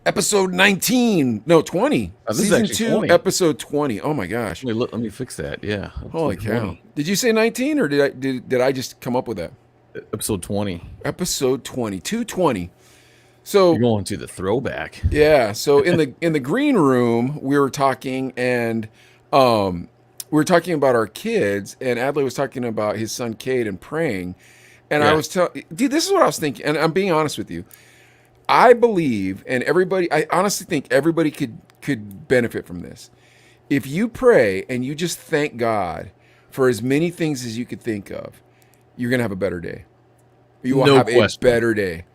Episode 19. No, 20. Oh, this is Season actually 2, 20. episode 20. Oh my gosh. Wait, look, let me fix that. Yeah. Holy Episode cow. 20. Did you say 19 or did I just come up with that? Episode 20. Episode 20. 220. You're So, going to the throwback. yeah, so in the green room, we were talking and we were talking about our kids, and Adley was talking about his son Cade and praying. And I Yeah. was telling, dude, this is what I was thinking, and I'm being honest with you. I believe, and everybody, I honestly think everybody could benefit from this. If you pray and you just thank God for as many things as you could think of, you're gonna have a better day. You will No have question. a better day.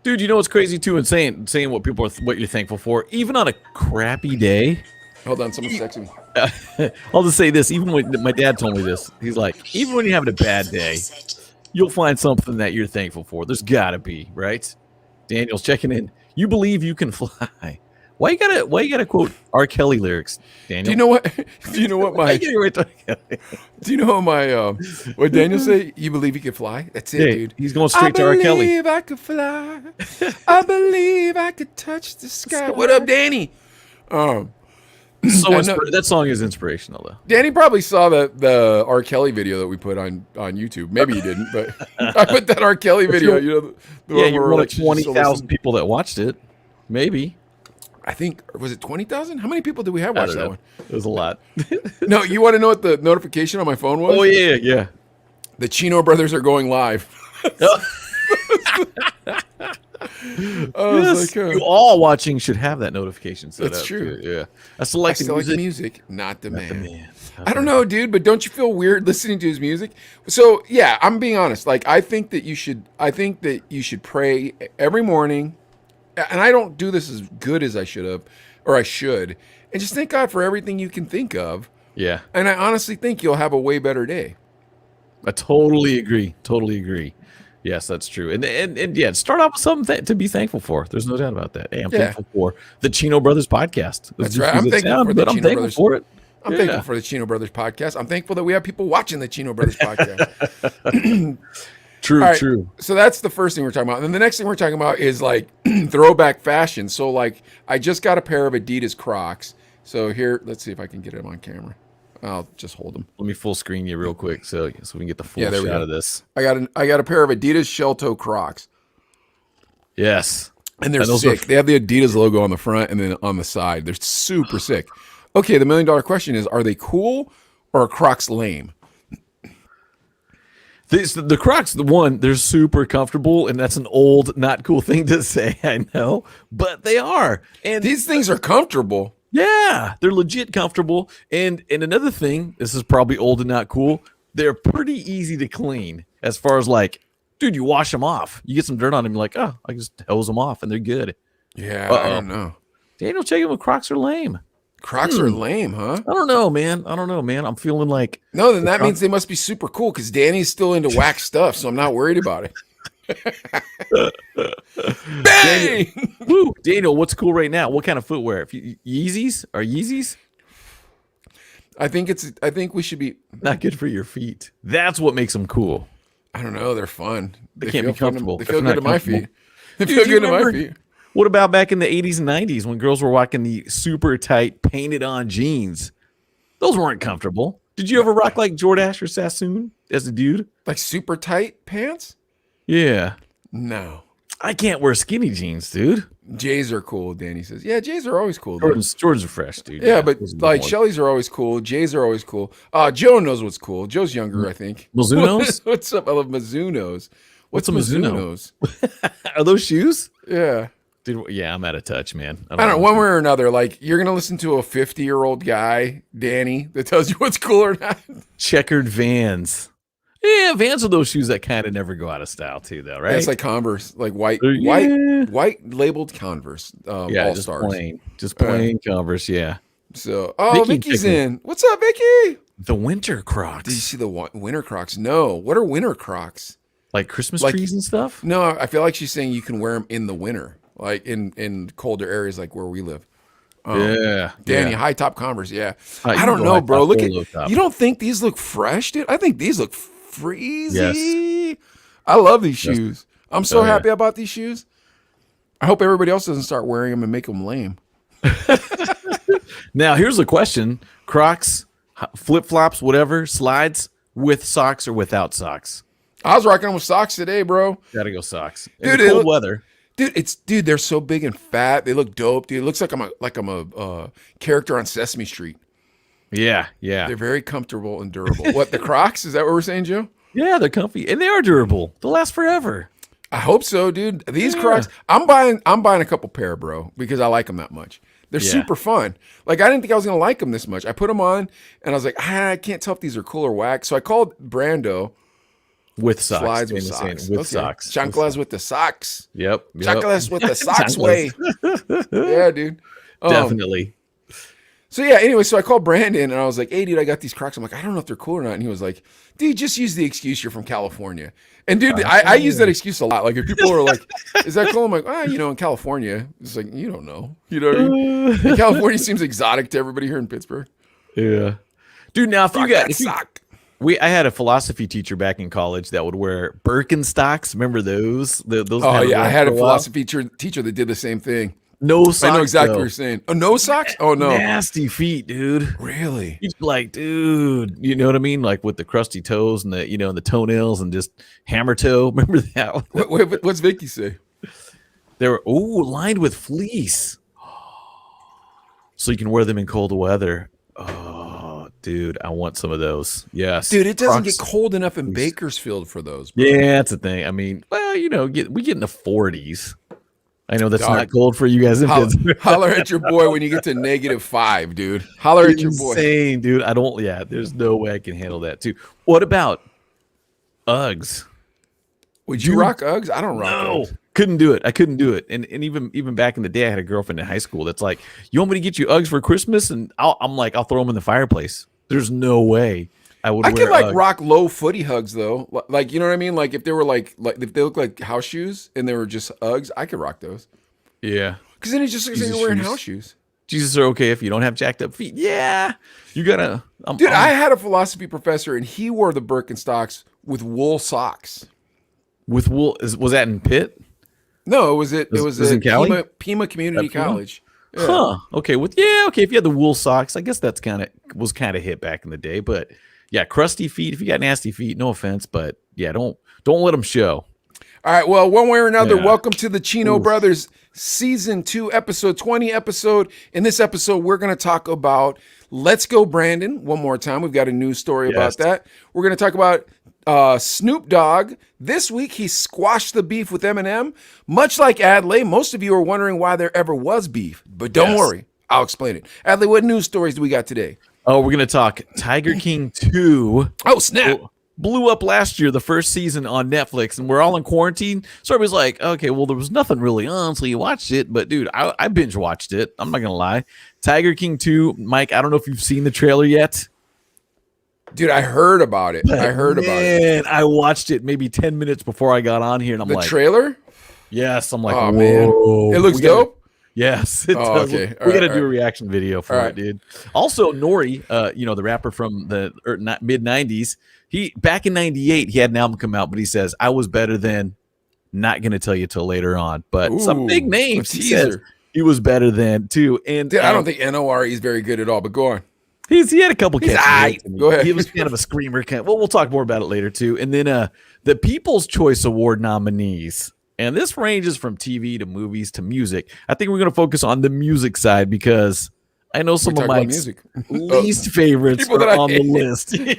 Dude, you know what's crazy too? And saying what people are, what you're thankful for, even on a crappy day. Hold on, someone's texting me. I'll just say this. Even when my dad told me this, he's like, even when you're having a bad day, you'll find something that you're thankful for. There's gotta be, right? Daniel's checking in. You believe you can fly. Why you gotta quote R. Kelly lyrics, Daniel? Do you know what? Do you know what my? I get it right to R. Kelly. Do you know what my? What Daniel say? You believe you can fly? That's it, Hey, dude. he's going straight to R. I Kelly. believe I could fly. I believe I could touch the sky. What up, Danny? So I know- that song is inspirational, though. Danny probably saw the R. Kelly video that we put on YouTube. Maybe he didn't, but I put that R. Kelly video. You know, the Yeah, one you where were we're like just 20,000 people that watched it. Maybe. I think, was it 20,000? How many people did we have I watch don't that know. one? It was a lot. No, you want to know what the notification on my phone was? Oh yeah. The Chino brothers are going live. I was Yes, like, you all watching should have that notification set That's up. true. Too. Yeah, I I selected still like the music. music, not the man. Man. I don't know, dude, but don't you feel weird listening to his music? So yeah, I'm being honest. Like I think that you should pray every morning, and I don't do this as good as I should have, or I should, and just thank God for everything you can think of. Yeah, And I honestly think you'll have a way better day. I totally agree. Totally agree. Yes, that's true. And yeah, start off with something to be thankful for. There's no doubt about that. Hey, I'm Yeah. thankful for the Chino Brothers podcast. That's right. I'm thankful for the I'm Chino thankful Brothers. for it. I'm Yeah. thankful for the Chino Brothers podcast. I'm thankful that we have people watching the Chino Brothers podcast. True, All right, true. So that's the first thing we're talking about. And then the next thing we're talking about is like throwback fashion. So like I just got a pair of Adidas Crocs. So here, let's see if I can get them on camera. I'll just hold them. Let me full screen you real quick so we can get the full Yeah, there we shot go. of this. I got a pair of Adidas shell toe Crocs. Yes. And they're And those sick. They have the Adidas logo on the front and then on the side. They're super sick. Okay, the $1 million question is, are they cool or are Crocs lame? The Crocs, they're super comfortable, and that's an old, not cool thing to say, I know, but they are. And These things are comfortable. yeah, they're legit comfortable. And another thing, this is probably old and not cool, they're pretty easy to clean as far as like, dude, you wash them off. You get some dirt on them, you're like, oh, I just hose them off, and they're good. Yeah, Uh-oh. I don't know. Daniel checking with Crocs are lame. Crocs are lame, huh? I don't know, man. I'm feeling like No, then that means they must be super cool because Danny's still into whack stuff, so I'm not worried about it. Bang! woo, Daniel, what's cool right now? What kind of footwear? If Yeezys? Are Yeezys I think we should be. not good for your feet? That's what makes them cool. I don't know. They're fun. They can't be feel fun comfortable They if feel they're good to not my comfortable. feet. They Dude, feel do you good to my remember- feet. What about back in the 80s and 90s when girls were rocking the super tight painted on jeans? Those weren't comfortable. Did you ever rock like Jordache or Sassoon as a dude? Like super tight pants? Yeah. No. I can't wear skinny jeans, dude. J's are cool, Danny says. Yeah, J's are always cool. Dude. Jordans are fresh, dude. Yeah, but those are the like ones. Shelly's are always cool. J's are always cool. Joe knows what's cool. Joe's younger, I think. Mizunos? What's up? I love Mizunos. What's a Mizuno? Mizunos? Are those shoes? Yeah. Dude, yeah, I'm out of touch, man. I don't know, one way or another, like you're gonna listen to a 50-year-old guy, Danny, that tells you what's cool or not. Checkered Vans. Yeah, Vans are those shoes that kind of never go out of style, too, though, right? It's like Converse, like Yeah. white labeled Converse. yeah, All just stars. plain Converse. Yeah, So, Vicky Vicky's checking. in. What's up, Vicky? the winter Did you Crocs, see the winter Crocs? No. What are winter Crocs? like Christmas Like- trees and stuff. No, I feel like she's saying you can wear them in the winter, like in colder areas, like where we live. Yeah, Danny, yeah. high top Converse. Yeah, You I don't go know, high bro. top Look or at low top. you. Don't think these look fresh, dude? I think these look freezy. I love these Yes. shoes. I'm so Oh, yeah. happy I bought these shoes. I hope everybody else doesn't start wearing them and make them lame. Now, here's a question: Crocs, flip flops, whatever, slides with socks or without socks? I was rocking them with socks today, bro. Gotta go socks. Dude, In the cold weather. Dude, they're so big and fat. They look dope, dude. It looks like I'm a character on Sesame Street. Yeah. They're very comfortable and durable. What, the Crocs? Is that what we're saying, Joe? Yeah, they're comfy and they are durable. They'll last forever. I hope so, dude. These Crocs, I'm buying a couple pair, bro, because I like them that much. They're super fun. Like, I didn't think I was gonna like them this much. I put them on, and I was like, I can't tell if these are cool or whack. So I called Brando. With socks. Slides with socks. With socks. Chanclas with the socks. Yep. Chanclas with the socks way. Yeah, dude. Definitely. So yeah, anyway, so I called Brandon and I was like, hey, dude, I got these Crocs. I'm like, I don't know if they're cool or not. And he was like, dude, just use the excuse you're from California. And dude, I use that excuse a lot. Like if people are like, is that cool? I'm like, in California. It's like, you don't know. You know what I mean? And California seems exotic to everybody here in Pittsburgh. Yeah. Dude, now if you got sock. I had a philosophy teacher back in college that would wear Birkenstocks. Remember those? Those oh yeah, I had a philosophy teacher that did the same thing. No socks. I know exactly what you're saying. Oh, no socks? Oh no. Nasty feet, dude. Really? He's like, dude, you know what I mean? Like with the crusty toes and the toenails and just hammer toe. Remember that? What's Vicky say? They were lined with fleece. So you can wear them in cold weather. Oh, dude, I want some of those. Yes. Dude, it doesn't get cold enough in Bakersfield for those, bro. Yeah, that's the thing. I mean, well, we get in the 40s. I know that's not cold for you guys in Pittsburgh. Holler at your boy when you get to -5, dude. Holler at your boy. Insane, dude. There's no way I can handle that too. What about Uggs? Would you rock Uggs? I don't rock Uggs. Couldn't do it. I couldn't do it. And even back in the day, I had a girlfriend in high school that's like, you want me to get you Uggs for Christmas? And I'm like, I'll throw them in the fireplace. There's no way I would. I could rock low footy Hugs though. Like, you know what I mean? Like if they were like if they look like house shoes and they were just Uggs, I could rock those. Yeah. Because then it's just like you're wearing house shoes. Jesus are okay if you don't have jacked up feet. Yeah. You gotta. I had a philosophy professor and he wore the Birkenstocks with wool socks. With wool? Was that in Pitt? No, it was in Cali? Pima Community College. Yeah. Huh. Okay. Okay. If you had the wool socks, I guess that's was kind of hit back in the day. But yeah, crusty feet. If you got nasty feet, no offense, but yeah, don't let them show. All right. Well, one way or another, welcome to the Chino Brothers Season 2, Episode 20 episode. In this episode, we're going to talk about Let's Go Brandon one more time. We've got a news story about that. We're going to talk about Snoop Dogg. This week, he squashed the beef with Eminem. Much like Adley, most of you are wondering why there ever was beef. But don't worry. I'll explain it. Adley, what news stories do we got today? Oh, we're going to talk Tiger King 2. Oh, snap. Blew up last year, the first season on Netflix, and we're all in quarantine. So everybody's like, okay, well, there was nothing really on, so you watched it. But, dude, I binge watched it. I'm not going to lie. Tiger King 2, Mike, I don't know if you've seen the trailer yet. Dude, I heard about it. Man, I watched it maybe 10 minutes before I got on here, and I'm like... The trailer? Yes, I'm like, oh, man. It looks dope? Yes, it does. Okay. We got to do a reaction video for it, dude. Also, NORE, the rapper from the mid-90s, he back in 98, he had an album come out, but he says, I was better than, not going to tell you till later on, but some big names. He says he was better than, too. And dude, I don't think NORE is very good at all, but go on. He had a couple catches. Go ahead. He was kind of a screamer. Well, we'll talk more about it later, too. And then the People's Choice Award nominees. And this ranges from TV to movies to music. I think we're going to focus on the music side because I know some of my least favorites are on the list. So at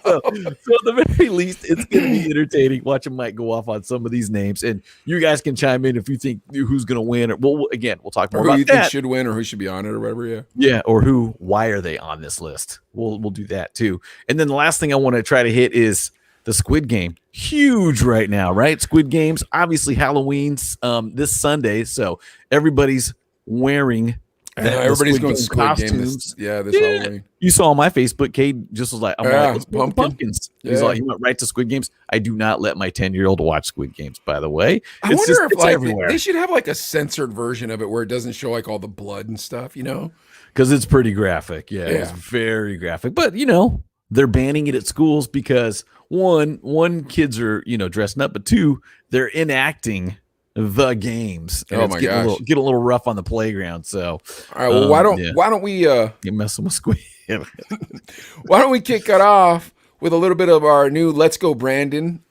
the very least, it's going to be entertaining watching Mike go off on some of these names. And you guys can chime in if you think who's going to win. Or, we'll talk more about who you that. Think should win or who should be on it or whatever, yeah. Yeah, or why are they on this list? We'll do that too. And then the last thing I want to try to hit is the Squid Game. Huge right now, right? Squid Games, obviously Halloween's this Sunday, so everybody's wearing everybody's going Squid Game this Halloween. You saw on my Facebook, Cade just was like, I'm like, let's pumpkins. He's like, he went right to Squid Games. I do not let my 10-year-old watch Squid Games, by the way. I wonder if they should have like a censored version of it where it doesn't show like all the blood and stuff, Because it's pretty graphic. Yeah, it's very graphic. But they're banning it at schools because one kids are dressing up, but two, they're enacting the games, and Oh it's my getting gosh. a little rough on the playground. So, All right. Well, why don't yeah, we you're messing with Squid. why don't we kick it off with a little bit of our new "Let's Go Brandon"?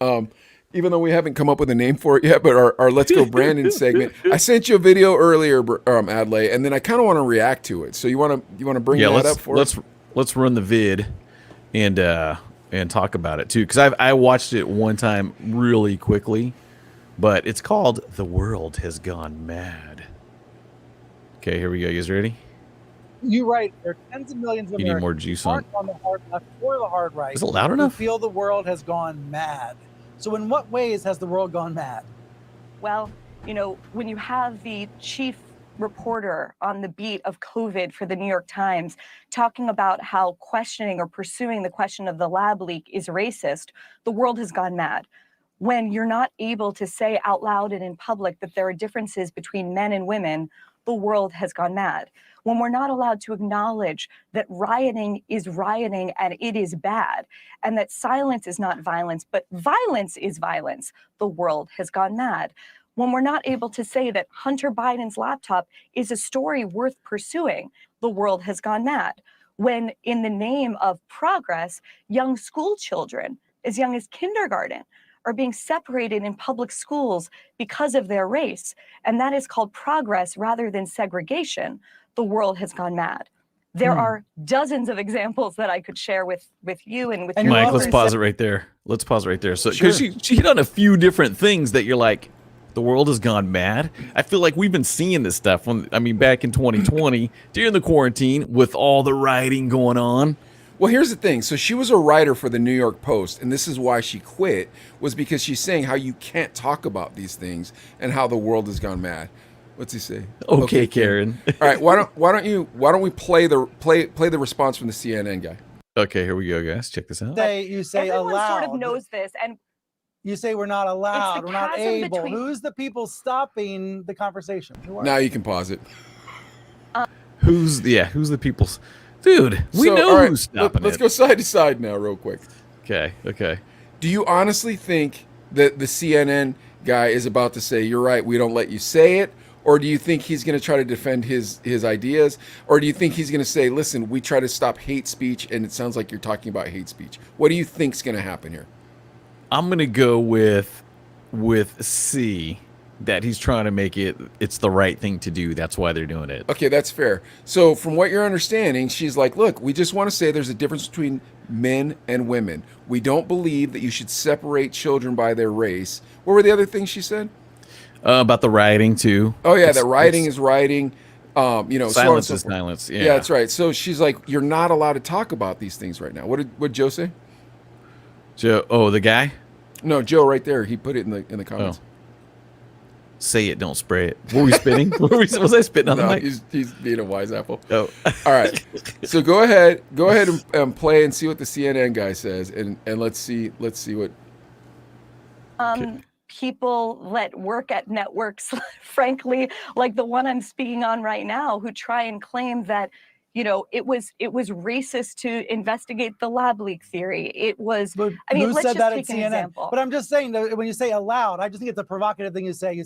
Even though we haven't come up with a name for it yet, but our "Let's Go Brandon" segment. I sent you a video earlier, Adlai, and then I kind of want to react to it. So you want to bring Yeah, that up for us? let's run the vid and talk about it too, because I watched it one time really quickly, but it's called "The World Has Gone Mad." Okay, here we go. You guys ready? You're right. There are tens of millions of You need more Americans juice who aren't on the hard left or the hard right Is it loud who enough? feel the world has gone mad. So in what ways has the world gone mad? Well, when you have the chief reporter on the beat of COVID for the New York Times talking about how questioning or pursuing the question of the lab leak is racist, the world has gone mad. When you're not able to say out loud and in public that there are differences between men and women, the world has gone mad. When we're not allowed to acknowledge that rioting is rioting and it is bad, and that silence is not violence, but violence is violence, the world has gone mad. When we're not able to say that Hunter Biden's laptop is a story worth pursuing, the world has gone mad. When, in the name of progress, young school children, as young as kindergarten, are being separated in public schools because of their race, and that is called progress rather than segregation, the world has gone mad. There are dozens of examples that I could share with you and with your Mike, let's viewers. pause it right there. Let's pause it right there. So, Sure. because she hit on a few different things that you're like, the world has gone mad. I feel like we've been seeing this stuff back in 2020 during the quarantine with all the rioting going on. Well, here's the thing. So she was a writer for the New York Post, and this is why she quit, was because she's saying how you can't talk about these things and how the world has gone mad. What's he say? Okay, Karen. All right, why don't we play the response from the CNN guy? Okay, here we go, guys. Check this out. You say Everyone aloud. sort of knows this, and You say we're not allowed, we're not chasm able. between- Who's the people stopping the conversation? Who are Now they? you can pause it. Who's the people's dude? We So, know all right, who's stopping let's it. go side to side now, real quick. Okay. Do you honestly think that the CNN guy is about to say, "You're right, we don't let you say it"? Or do you think he's going to try to defend his ideas? Or do you think he's going to say, "Listen, we try to stop hate speech, and it sounds like you're talking about hate speech"? What do you think's going to happen here? I'm gonna go with C, that he's trying to make it's the right thing to do. That's why they're doing it. Okay, that's fair. So from what you're understanding, she's like, "Look, we just want to say there's a difference between men and women. We don't believe that you should separate children by their race." What were the other things she said? About the rioting too. Oh yeah, that rioting is rioting. So on and Silence so is forth. silence. Yeah, Yeah, that's right. So she's like, "You're not allowed to talk about these things right now." What Joe say? Joe. Oh, the guy. No, Joe, right there. He put it in the comments. Say it, don't spray it. Were we spitting? Was I spitting on the No, mic? he's being a wise apple. Oh. All right. So go ahead and play and see what the CNN guy says, and let's see what. people that work at networks, frankly, like the one I'm speaking on right now, who try and claim that, it was racist to investigate the lab leak theory. It was. But I mean, who let's said just that take at an CNN? example. But I'm just saying that when you say allowed, I just think it's a provocative thing you say. You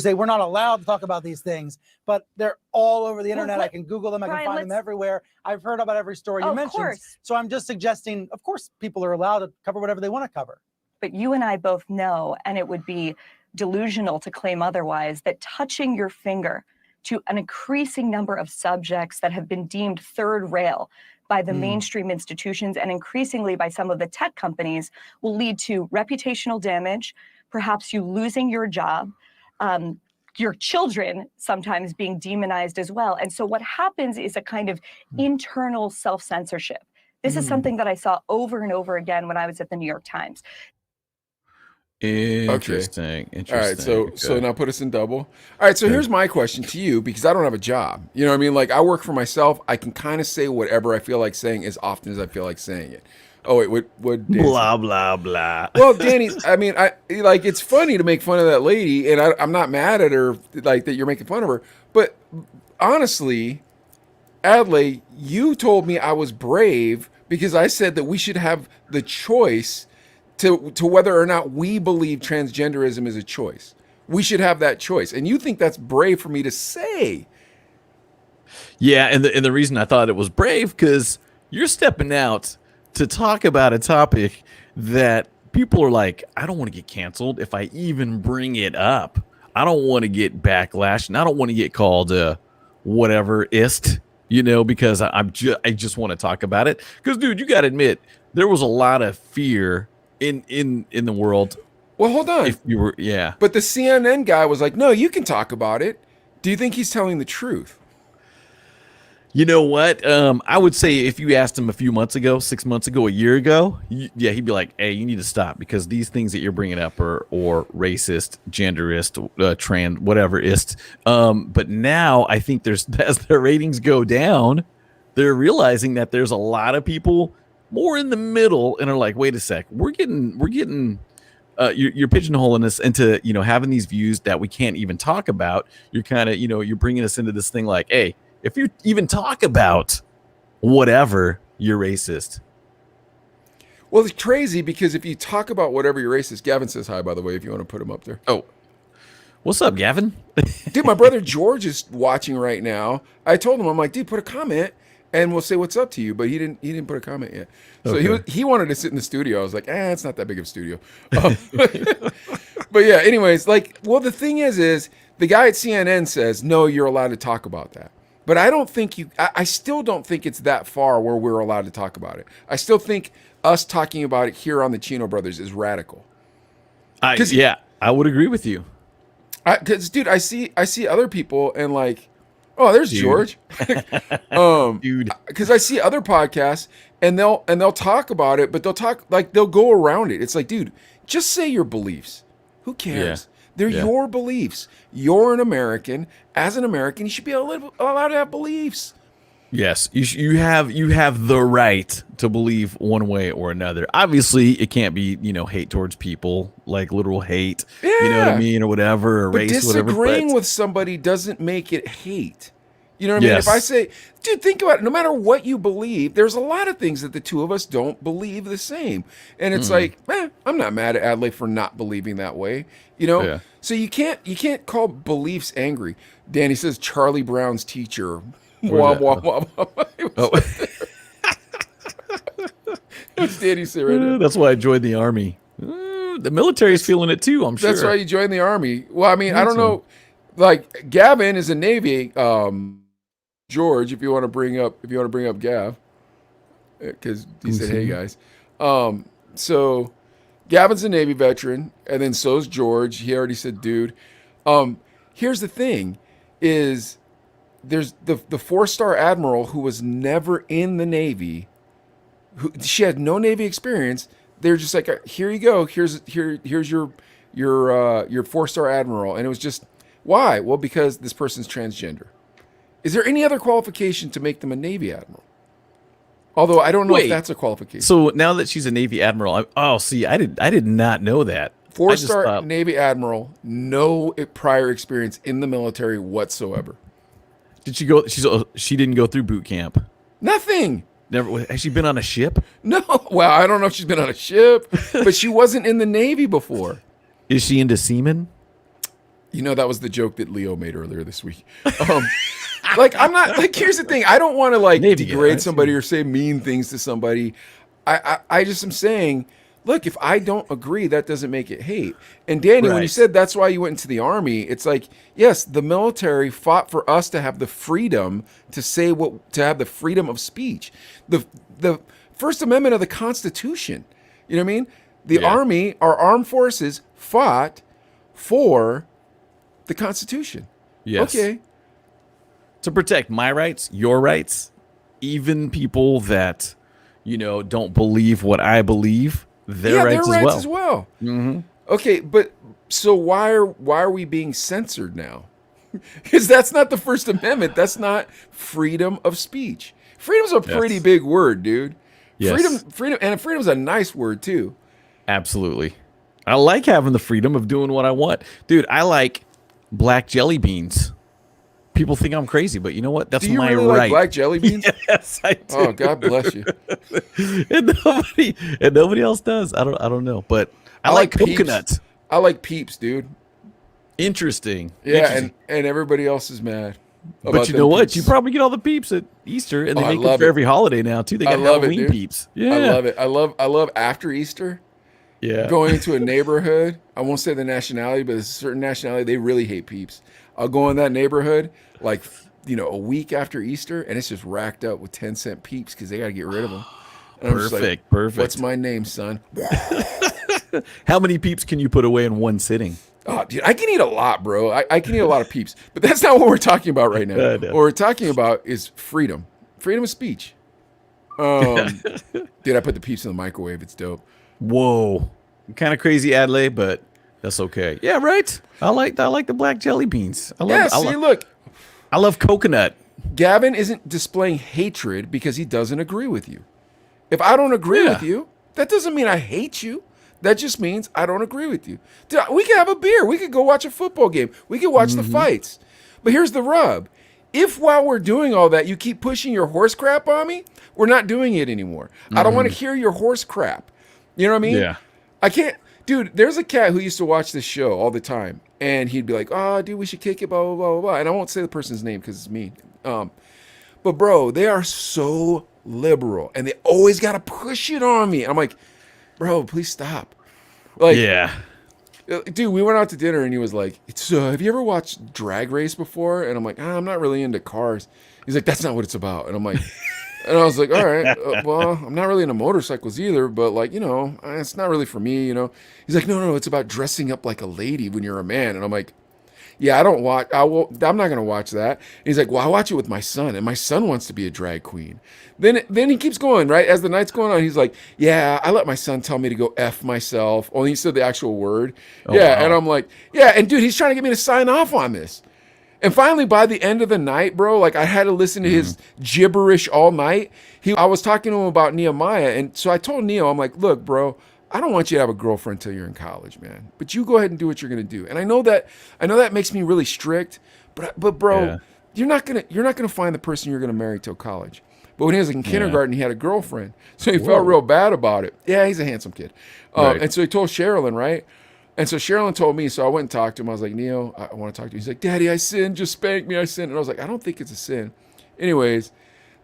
say we're not allowed to talk about these things, but they're all over the internet. I can Google them. I can Brian, find them let's- everywhere. I've heard about every story you Of mentioned. course. So I'm just suggesting, of course, people are allowed to cover whatever they want to cover. But you and I both know, and it would be delusional to claim otherwise, that touching your finger to an increasing number of subjects that have been deemed third rail by the mainstream institutions and increasingly by some of the tech companies will lead to reputational damage, perhaps you losing your job, your children sometimes being demonized as well. And so what happens is a kind of internal self-censorship. This is something that I saw over and over again when I was at the New York Times. Interesting. All right, so Okay. now put us in double. All right, so here's my question to you, because I don't have a job. You know what I mean? Like, I work for myself. I can kind of say whatever I feel like saying as often as I feel like saying it. Oh wait, what? Danny say? blah blah blah. Well, Danny, I mean, it's funny to make fun of that lady, and I'm not mad at her, like that you're making fun of her. But honestly, Adlai, you told me I was brave because I said that we should have the choice to whether or not we believe transgenderism is a choice. we should have that choice. And you think that's brave for me to say. Yeah, and the reason I thought it was brave because you're stepping out to talk about a topic that people are like, I don't want to get canceled if I even bring it up. I don't want to get backlash, and I don't want to get called whatever ist, because I just want to talk about it. Because, dude, you got to admit there was a lot of fear in the world. Well, hold on. If you were, yeah. But the CNN guy was like, no, you can talk about it. Do you think he's telling the truth? You know what? I would say if you asked him a few months ago, 6 months ago, a year ago, yeah, he'd be like, hey, you need to stop because these things that you're bringing up are racist, genderist, trans, whatever-ist. But now I think as their ratings go down, they're realizing that there's a lot of people more in the middle and are like, wait a sec, we're getting you're pigeonholing us into, having these views that we can't even talk about. You're kind of, you're bringing us into this thing like, hey, if you even talk about whatever, you're racist. Well, it's crazy because if you talk about whatever you're racist, Gavin says hi, by the way, if you want to put him up there. Oh, what's up, Gavin? Dude, my brother George is watching right now. I told him, I'm like, dude, put a comment and we'll say what's up to you. But he didn't put a comment yet. So Okay. he wanted to sit in the studio. I was like, it's not that big of a studio. But yeah, anyways, the thing is the guy at CNN says, no, you're allowed to talk about that. But I don't think I still don't think it's that far where we're allowed to talk about it. I still think us talking about it here on the Chino Brothers is radical. I would agree with you. Because, dude, I see other people and oh, there's Dude. George. Dude. Because I see other podcasts and they'll talk about it, but they'll go around it. It's like, dude, just say your beliefs. Who cares? Yeah. They're Yeah. your beliefs. You're an American. As an American, you should be allowed to have beliefs. Yes, you have the right to believe one way or another. Obviously, it can't be hate towards people, like literal hate. You know what I Yeah. mean, or whatever, or But race, whatever. disagreeing with somebody doesn't make it hate. You know what I mean? Yes. If I say, dude, think about it. No matter what you believe, there's a lot of things that the two of us don't believe the same. And it's like, I'm not mad at Adlai for not believing that way. Yeah. So you can't call beliefs angry. Danny says Charlie Brown's teacher. Where's Wah, that? wah, wah, wah. Oh. What's Danny say right now? That's why I joined the army. The military's feeling it too, I'm sure. That's why you joined the army. Well, I mean, I don't too. know. Gavin is a Navy. George, if you want to bring up Gav, because he said, "Hey guys." So Gavin's a Navy veteran, and then so's George. He already said, "Dude." Here's the thing: is there's the 4-star admiral who was never in the Navy. She had no Navy experience. They're just like, here you go. Here's your 4-star admiral, and it was just why? Well, because this person's transgender. Is there any other qualification to make them a Navy admiral? Although I don't know if that's a qualification. So now that she's a Navy admiral, I did not know that. 4-star Navy admiral, no prior experience in the military whatsoever. Did she go? She didn't go through boot camp. Nothing. Never. Has she been on a ship? No. Well, I don't know if she's been on a ship, but she wasn't in the Navy before. Is she into semen? That was the joke that Leo made earlier this week. I'm not here's the thing. I don't want to Navy degrade guy, somebody or say mean things to somebody. I just am saying, look, if I don't agree, that doesn't make it hate. And Danny, when you Right. said that's why you went into the army, it's like, yes, the military fought for us to have the freedom to say to have the freedom of speech. The First Amendment of the Constitution. You know what I mean? The army, our armed forces, fought for the Constitution. Yes. Okay. To protect my rights, your rights, even people that, don't believe what I believe, their rights as well. Mm-hmm. Okay, but so why are we being censored now? Because that's not the First Amendment. That's not freedom of speech. Freedom's a pretty big word, dude. Yes. Freedom's a nice word too. Absolutely. I like having the freedom of doing what I want. Dude, I like black jelly beans. People think I'm crazy, but you know what? That's Do you my really right. like black jelly beans? Yes, I do. Oh, God bless you. and nobody else does. I don't know, but I like Peeps. coconut. I like Peeps, dude. Interesting. Yeah, Interesting. and everybody else is mad. But you know what? You probably get all the peeps at Easter, and they make them for every holiday now too. They got Halloween peeps. Yeah, I love it. I love after Easter. Yeah, going into a neighborhood. I won't say the nationality, but there's a certain nationality they really hate peeps. I'll go in that neighborhood like a week after Easter, and it's just racked up with 10-cent peeps because they got to get rid of them. And perfect. What's my name, son? How many peeps can you put away in one sitting? Oh, dude, I can eat a lot, bro. I can eat a lot of peeps, but that's not what we're talking about right now. What we're talking about is freedom of speech. Dude, I put the peeps in the microwave. It's dope. Whoa, kind of crazy Adelaide, but that's okay. Yeah, right. I like the black jelly beans. Look, I love coconut. Gavin isn't displaying hatred because he doesn't agree with you. If I don't agree with you, that doesn't mean I hate you. That just means I don't agree with you. Dude, we could have a beer. We could go watch a football game. We could watch the fights. But here's the rub. If while we're doing all that, you keep pushing your horse crap on me, we're not doing it anymore. I don't want to hear your horse crap. You know what I mean? Yeah. I can't. Dude, there's a cat who used to watch this show all the time. And he'd be like, oh, dude, we should kick it, blah, blah, blah, blah. And I won't say the person's name because it's mean. But, bro, they are so liberal. And they always got to push it on me. I'm like, bro, please stop. Like, yeah. Dude, we went out to dinner and he was like, have you ever watched Drag Race before? And I'm like, I'm not really into cars. He's like, that's not what it's about. And I'm like, and I was like, all right, well, I'm not really into motorcycles either, but like, it's not really for me, He's like, no, it's about dressing up like a lady when you're a man. And I'm like, yeah, I'm not going to watch that. And he's like, well, I watch it with my son, and my son wants to be a drag queen. Then he keeps going, right? As the night's going on, he's like, yeah, I let my son tell me to go F myself. Only he said the actual word. Oh, yeah, wow. And I'm like, yeah, and dude, he's trying to get me to sign off on this. And finally, by the end of the night, bro, like I had to listen to his gibberish all night. I was talking to him about Nehemiah, and so I told Neo, I'm like, look, bro, I don't want you to have a girlfriend until you're in college, man. But you go ahead and do what you're gonna do. And I know that makes me really strict, but bro, you're not gonna find the person you're gonna marry till college. But when he was in kindergarten, he had a girlfriend, so he felt real bad about it. Yeah, he's a handsome kid, and so he told Sherilyn, right? And so Sherilyn told me, so I went and talked to him. I was like, Neo, I want to talk to you. He's like, Daddy, I sinned. Just spank me. I sinned. And I was like, I don't think it's a sin. Anyways,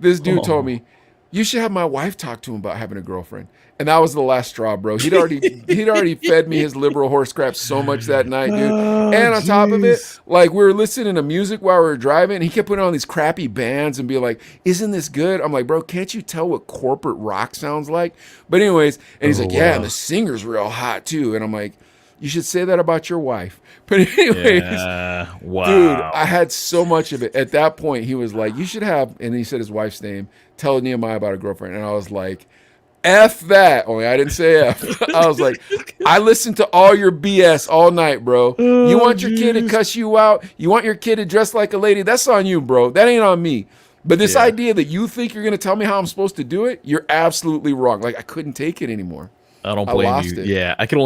this dude told me, you should have my wife talk to him about having a girlfriend. And that was the last straw, bro. He'd already fed me his liberal horse crap so much that night, dude. And on top of it, like we were listening to music while we were driving. And he kept putting on these crappy bands and being like, isn't this good? I'm like, bro, can't you tell what corporate rock sounds like? But anyways, and he's like, yeah, and the singer's real hot too. And I'm like, you should say that about your wife. But anyways, wow. Dude, I had so much of it. At that point, he was like, you should have, and he said his wife's name, tell Nehemiah about a girlfriend. And I was like, F that. Only I didn't say F. I was like, I listened to all your BS all night, bro. You want your kid to cuss you out? You want your kid to dress like a lady? That's on you, bro. That ain't on me. But this idea that you think you're going to tell me how I'm supposed to do it, you're absolutely wrong. Like, I couldn't take it anymore. I don't blame you. Yeah, I can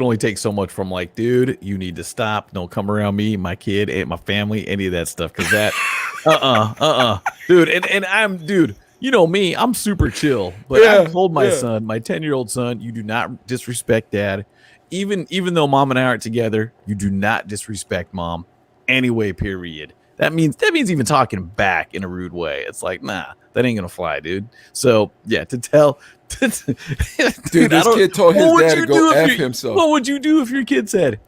only take so much from like, dude, you need to stop. Don't come around me, my kid, and my family, any of that stuff. Because that, dude, and I'm, dude, you know me, I'm super chill. But I told my son, my 10-year-old son, you do not disrespect dad. Even though mom and I aren't together, you do not disrespect mom. Anyway, period. That means even talking back in a rude way. It's like, nah, that ain't gonna fly, dude. So yeah, to tell. Dude, this kid told his dad to go F himself. What would you do if your kid said,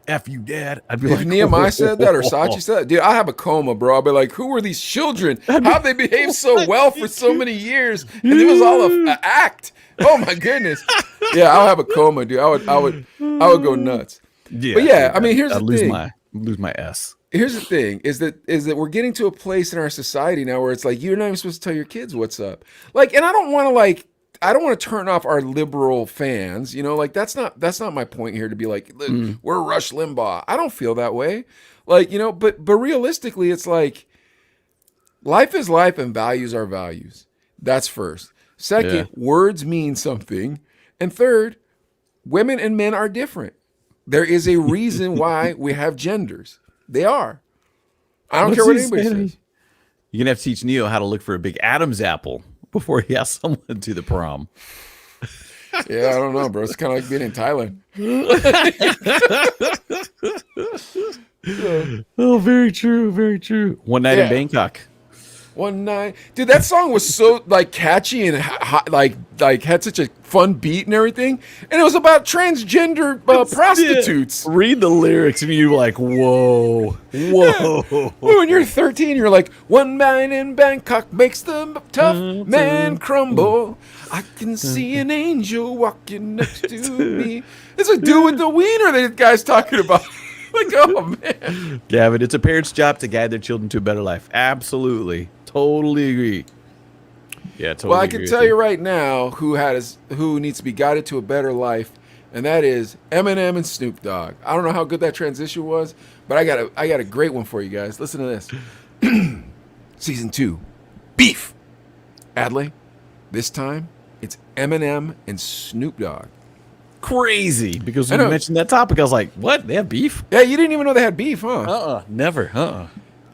F you, dad? I'd be if like, Nehemiah said that or Sachi said that, dude, I have a coma, bro. I'll be like, who are these children? How'd they behave so well for so many years? And it was all an act. Oh my goodness. Yeah, I'll have a coma, dude. I would go nuts. Yeah, but yeah, I mean, here's the thing. Lose my S. Here's the thing: is that we're getting to a place in our society now where it's like you're not even supposed to tell your kids what's up. Like, and I don't want to turn off our liberal fans, like that's not my point here to be like, we're Rush Limbaugh. I don't feel that way. Like, but realistically, it's like life is life and values are values. That's first. Second, words mean something. And third, women and men are different. There is a reason why we have genders. They are. I don't care what anybody says. You're going to have to teach Neo how to look for a big Adam's apple before he asks someone to the prom. Yeah, I don't know, bro. It's kind of like being in Thailand. Oh, very true. Very true. One night in Yeah. Bangkok. One night, dude, that song was so like catchy and like had such a fun beat and everything, and it was about transgender prostitutes. Yeah. Read the lyrics and you're like, whoa, whoa. When you're 13, you're like, one night in Bangkok makes the tough man crumble. I can see an angel walking next to me. It's a dude with the wiener that guy's talking about. Like, oh man. Gavin, it's a parent's job to guide their children to a better life. Absolutely. Totally agree. Yeah, totally. Well, I can tell you right now who needs to be guided to a better life, and that is Eminem and Snoop Dogg. I don't know how good that transition was, but I got a great one for you guys. Listen to this. Season 2, Beef. Adley, this time it's Eminem and Snoop Dogg. Crazy. Because when I you know. mentioned that topic, I was like, what? They have beef? Yeah, you didn't even know they had beef, huh? Never.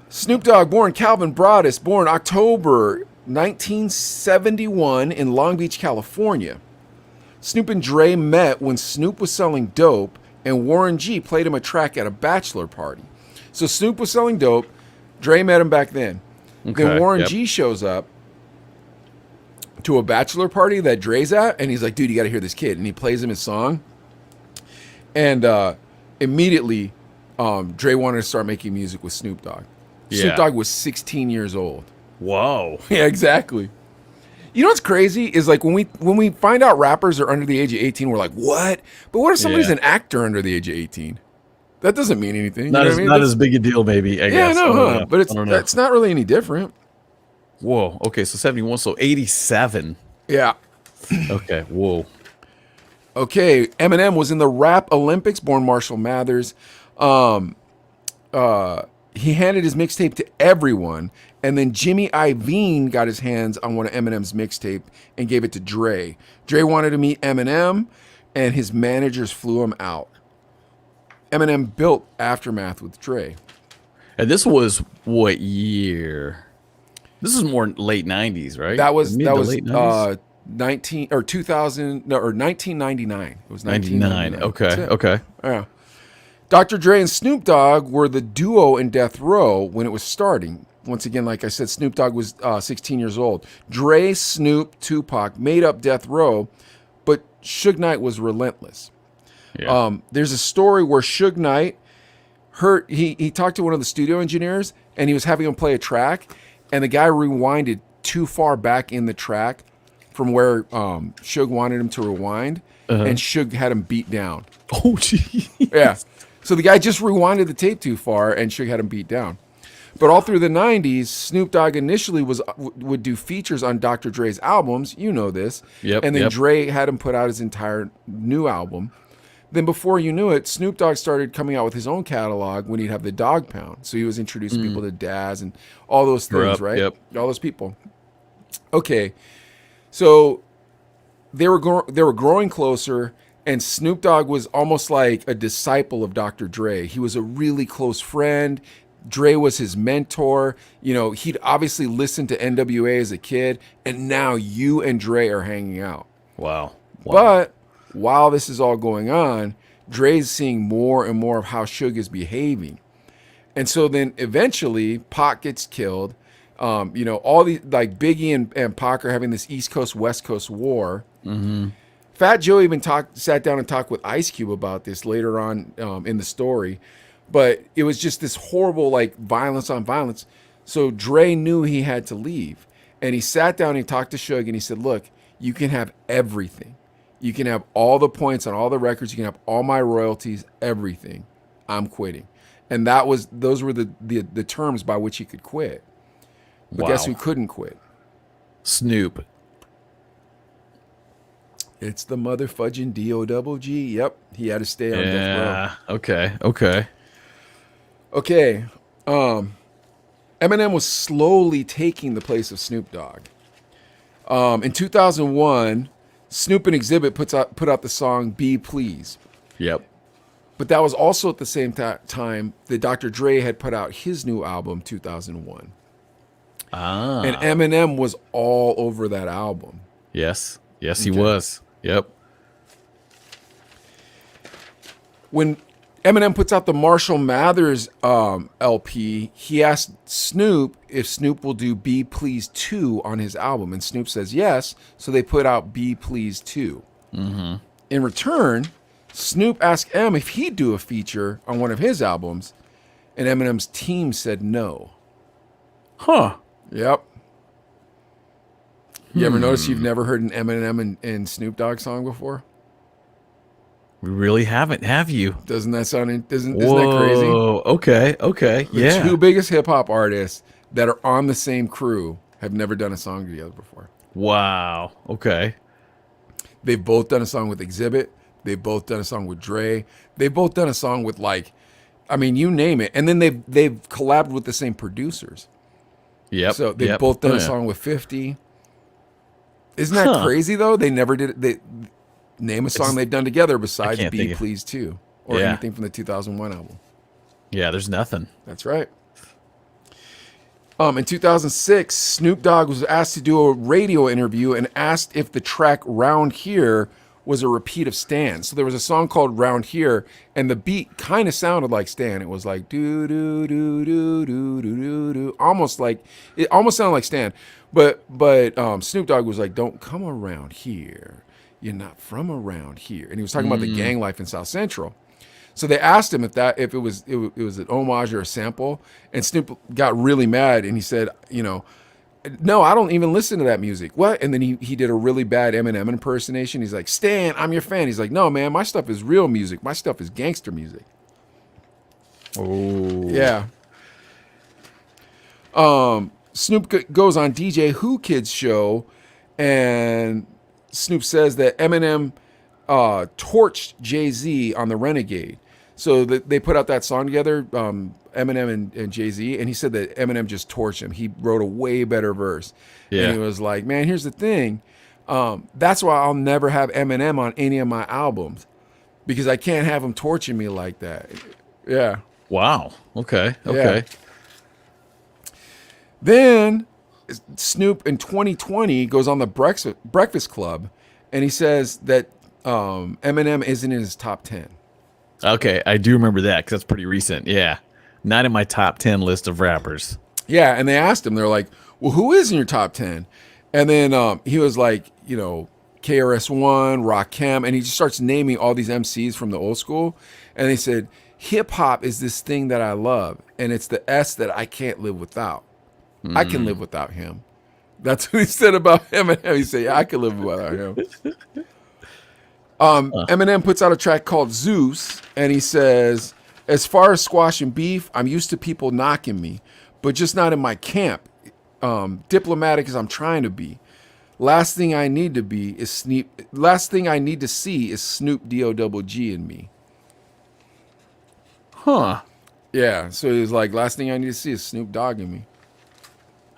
Snoop Dogg, born Calvin Broadus, born October 1971 in Long Beach, California. Snoop and Dre met when Snoop was selling dope and Warren G played him a track at a bachelor party. So Snoop was selling dope, Dre met him back then. Okay, Then Warren yep. G shows up to a bachelor party that Dre's at, and he's like, dude, you got to hear this kid. And he plays him his song. And immediately, Dre wanted to start making music with Snoop Dogg. Snoop Yeah. Dogg was 16 years old. Whoa. Yeah, exactly. You know what's crazy is like when we find out rappers are under the age of 18, we're like, what? But what if somebody's Yeah. an actor under the age of 18? That doesn't mean anything. Not you know as what I mean? not That's- as big a deal, maybe. I yeah, guess. no, I don't huh? know. But I don't know. that's not really any different. Whoa. Okay, so 71, so 87. Yeah. Okay. Whoa. Okay, Eminem was in the Rap Olympics, born Marshall Mathers. He handed his mixtape to everyone, and then Jimmy Iovine got his hands on one of Eminem's mixtape and gave it to Dre. Dre wanted to meet Eminem, and his managers flew him out. Eminem built Aftermath with Dre. And this was what year? This is more late 90s, right? That was Mid to late 90s? 1999. It was 99. 1999. Okay. That's it. Okay. Yeah. Dr. Dre and Snoop Dogg were the duo in Death Row when it was starting. Once again, like I said, Snoop Dogg was 16 years old. Dre, Snoop, Tupac made up Death Row, but Suge Knight was relentless. Yeah. There's a story where Suge Knight he talked to one of the studio engineers, and he was having him play a track, and the guy rewinded too far back in the track from where Suge wanted him to rewind, and Suge had him beat down. Oh, gee. Yeah. So the guy just rewinded the tape too far, and Suge had him beat down. But all through the 90s, Snoop Dogg initially would do features on Dr. Dre's albums. You know this. Yep, And then yep. Dre had him put out his entire new album. Then before you knew it, Snoop Dogg started coming out with his own catalog when he'd have the Dog Pound. So he was introducing people to Daz and all those things, Yup, right? yep. All those people. Okay. So they were growing closer, and Snoop Dogg was almost like a disciple of Dr. Dre. He was a really close friend. Dre was his mentor. You know, he'd obviously listened to NWA as a kid, and now you and Dre are hanging out. Wow. But while this is all going on, Dre's seeing more and more of how Suge is behaving. And so then eventually Pac gets killed. All these, like Biggie and Pac are having this East Coast, West Coast war. Fat Joe even sat down and talked with Ice Cube about this later on in the story. But it was just this horrible, like, violence on violence. So Dre knew he had to leave. And he sat down and he talked to Suge and he said, look, you can have everything. You can have all the points on all the records. You can have all my royalties, everything. I'm quitting. And those were the terms by which he could quit. But guess Wow. who couldn't quit? Snoop. It's the motherfudging D-O-double-G. Yep. He had to stay on death row. Yeah. Okay. Okay. Eminem was slowly taking the place of Snoop Dogg. In 2001, Snoop and Exhibit put out the song Be Please. Yep. But that was also at the same time that Dr. Dre had put out his new album, 2001. Ah. And Eminem was all over that album. Yes, he Okay. was. Yep. When Eminem puts out the Marshall Mathers LP. He asked Snoop if Snoop will do Be Pleased 2 on his album, and Snoop says yes, so they put out Be Pleased 2. Mm-hmm. In return, Snoop asked M if he'd do a feature on one of his albums, and Eminem's team said no. Huh. Yep. You ever notice you've never heard an Eminem and Snoop Dogg song before? We really haven't, have you? Doesn't that sound isn't that crazy? Okay, okay, The yeah. two biggest hip hop artists that are on the same crew have never done a song together before. Wow. Okay. They've both done a song with Exhibit. They've both done a song with Dre. They've both done a song with, like, I mean, you name it. And then they've collabed with the same producers. Yep. So they've both done a song with 50. Isn't that crazy though? They never did. They name a song they've done together besides Be Pleased 2 or anything from the 2001 album. Yeah, there's nothing. That's right. In 2006, Snoop Dogg was asked to do a radio interview and asked if the track Round Here was a repeat of Stan. So there was a song called Round Here, and the beat kind of sounded like Stan. It was like do do do do do do do do, almost sounded like Stan. But Snoop Dogg was like, "Don't come around here. You're not from around here." And he was talking about the gang life in South Central. So they asked him if it was an homage or a sample, and Snoop got really mad and he said, "No, I don't even listen to that music." What? And then he did a really bad Eminem impersonation. He's like, "Stan, I'm your fan." He's like, "No, man, my stuff is real music. My stuff is gangster music." Oh. Yeah. Snoop goes on DJ Who Kid's show, and Snoop says that Eminem torched Jay-Z on the Renegade. So they put out that song together, Eminem and Jay-Z, and he said that Eminem just torched him. He wrote a way better verse. Yeah. And he was like, "Man, here's the thing. That's why I'll never have Eminem on any of my albums, because I can't have him torching me like that." Yeah. Wow. Okay. Okay. Yeah. Then Snoop in 2020 goes on the Breakfast Club, and he says that Eminem isn't in his top 10. Okay, I do remember that because that's pretty recent. Yeah, not in my top 10 list of rappers. Yeah, and they asked him, they're like, "Well, who is in your top 10?" And then he was like, KRS-One, Rakim, and he just starts naming all these MCs from the old school. And they said, "Hip hop is this thing that I love, and it's the S that I can't live without. I can live without him." That's what he said about Eminem. He said, "Yeah, I can live without him." Eminem puts out a track called Zeus, and he says, "As far as squashing beef, I'm used to people knocking me, but just not in my camp. Diplomatic as I'm trying to be. Last thing I need to see is Snoop D-O-double-G in me." Huh. Yeah, so he was like, "Last thing I need to see is Snoop Dogg in me."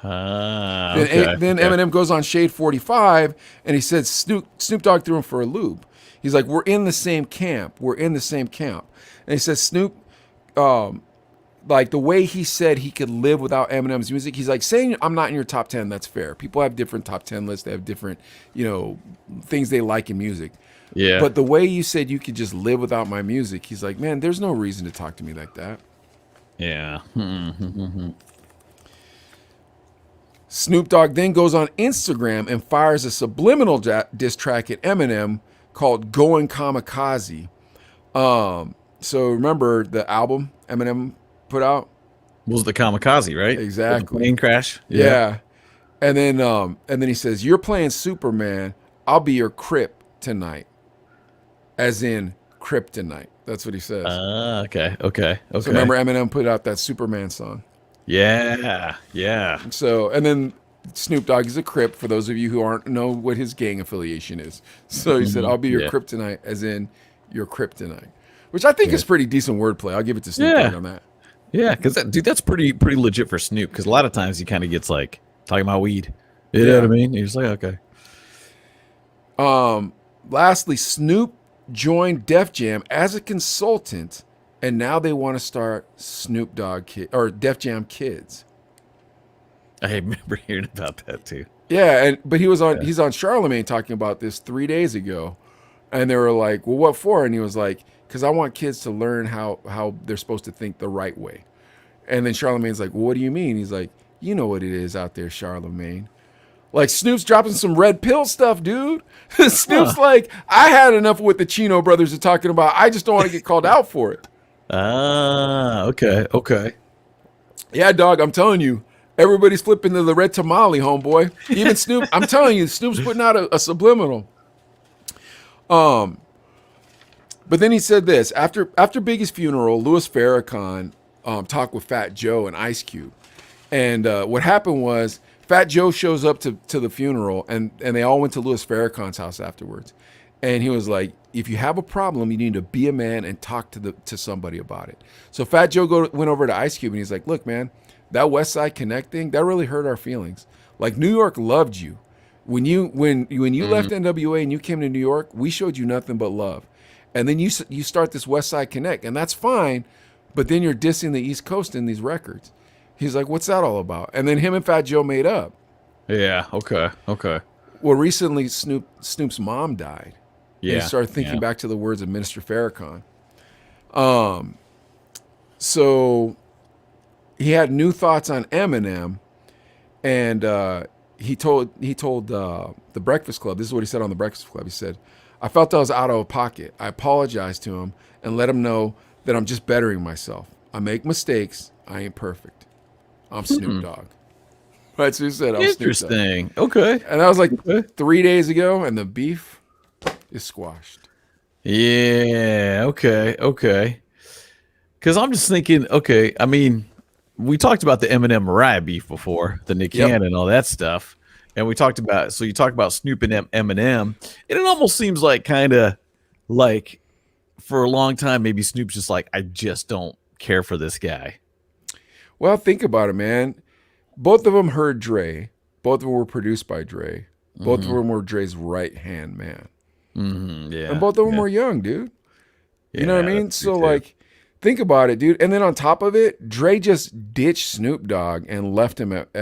Then Eminem goes on Shade 45, and he said Snoop Dogg threw him for a loop. He's like, "We're in the same camp. We're in the same camp." And he says Snoop, like the way he said he could live without Eminem's music, he's like, saying I'm not in your top 10, that's fair. People have different top 10 lists. They have different, things they like in music. Yeah. But the way you said you could just live without my music, he's like, man, there's no reason to talk to me like that. Yeah. Snoop Dogg then goes on Instagram and fires a subliminal diss track at Eminem called "Going Kamikaze." So remember the album Eminem put out? Was the kamikaze, right? Exactly. The plane crash. Yeah. And then he says, "You're playing Superman. I'll be your kryptonite," as in kryptonite. That's what he says. Okay. So remember Eminem put out that Superman song. Yeah. So, and then Snoop Dogg is a Crip, for those of you who aren't know what his gang affiliation is. So he said, "I'll be your kryptonite," as in your kryptonite, which I think is pretty decent wordplay. I'll give it to Snoop Dogg on that. Yeah, because that's pretty legit for Snoop. Because a lot of times he kind of gets like talking about weed. You know what I mean? You're just like, okay. Lastly, Snoop joined Def Jam as a consultant, and now they want to start Snoop Dogg Def Jam Kids. I remember hearing about that too. Yeah, but he's on Charlemagne talking about this 3 days ago, And they were like, well, what for? And he was like, because I want kids to learn how they're supposed to think the right way. And then Charlamagne's like, well, what do you mean? He's like, you know what it is out there, Charlamagne. Like, Snoop's dropping some red pill stuff, dude. Snoop's like, I had enough of what the Chino brothers are talking about. I just don't want to get called out for it. Okay. Yeah, dog, I'm telling you, everybody's flipping to the red tamale, homeboy. Even Snoop, I'm telling you, Snoop's putting out a subliminal. But then he said this, after Biggie's funeral, Louis Farrakhan talked with Fat Joe and Ice Cube. And what happened was Fat Joe shows up to the funeral, and they all went to Louis Farrakhan's house afterwards. And he was like, if you have a problem, you need to be a man and talk to somebody about it. So Fat Joe went over to Ice Cube, and he's like, look, man, that West Side Connect thing, that really hurt our feelings. Like, New York loved you. When you left NWA and you came to New York, we showed you nothing but love. And then you start this West Side Connect, and that's fine, but then you're dissing the East Coast in these records. He's like, what's that all about? And then him and Fat Joe made up. Yeah, okay. Well, recently Snoop's mom died. Yeah. And he started thinking back to the words of Minister Farrakhan. So he had new thoughts on Eminem, and he told the Breakfast Club, this is what he said on the Breakfast Club. He said, I felt I was out of pocket. I apologized to him and let him know that I'm just bettering myself. I make mistakes. I ain't perfect. I'm Snoop Dogg. Right, so he said, I'm Snoop Dogg. Interesting. Okay. And that was like 3 days ago, and the beef is squashed. Yeah, okay. Because I'm just thinking, okay, I mean, we talked about the Eminem Mariah beef before, the Nick Cannon and all that stuff. And you talked about Snoop and Eminem, and it almost seems like kind of like for a long time, maybe Snoop's just like, I just don't care for this guy. Well, think about it, man. Both of them heard Dre. Both of them were produced by Dre. Both of them were Dre's right-hand man. Yeah. And both of them were young, dude. You know what I mean? So, like, think about it, dude. And then on top of it, Dre just ditched Snoop Dogg and left him at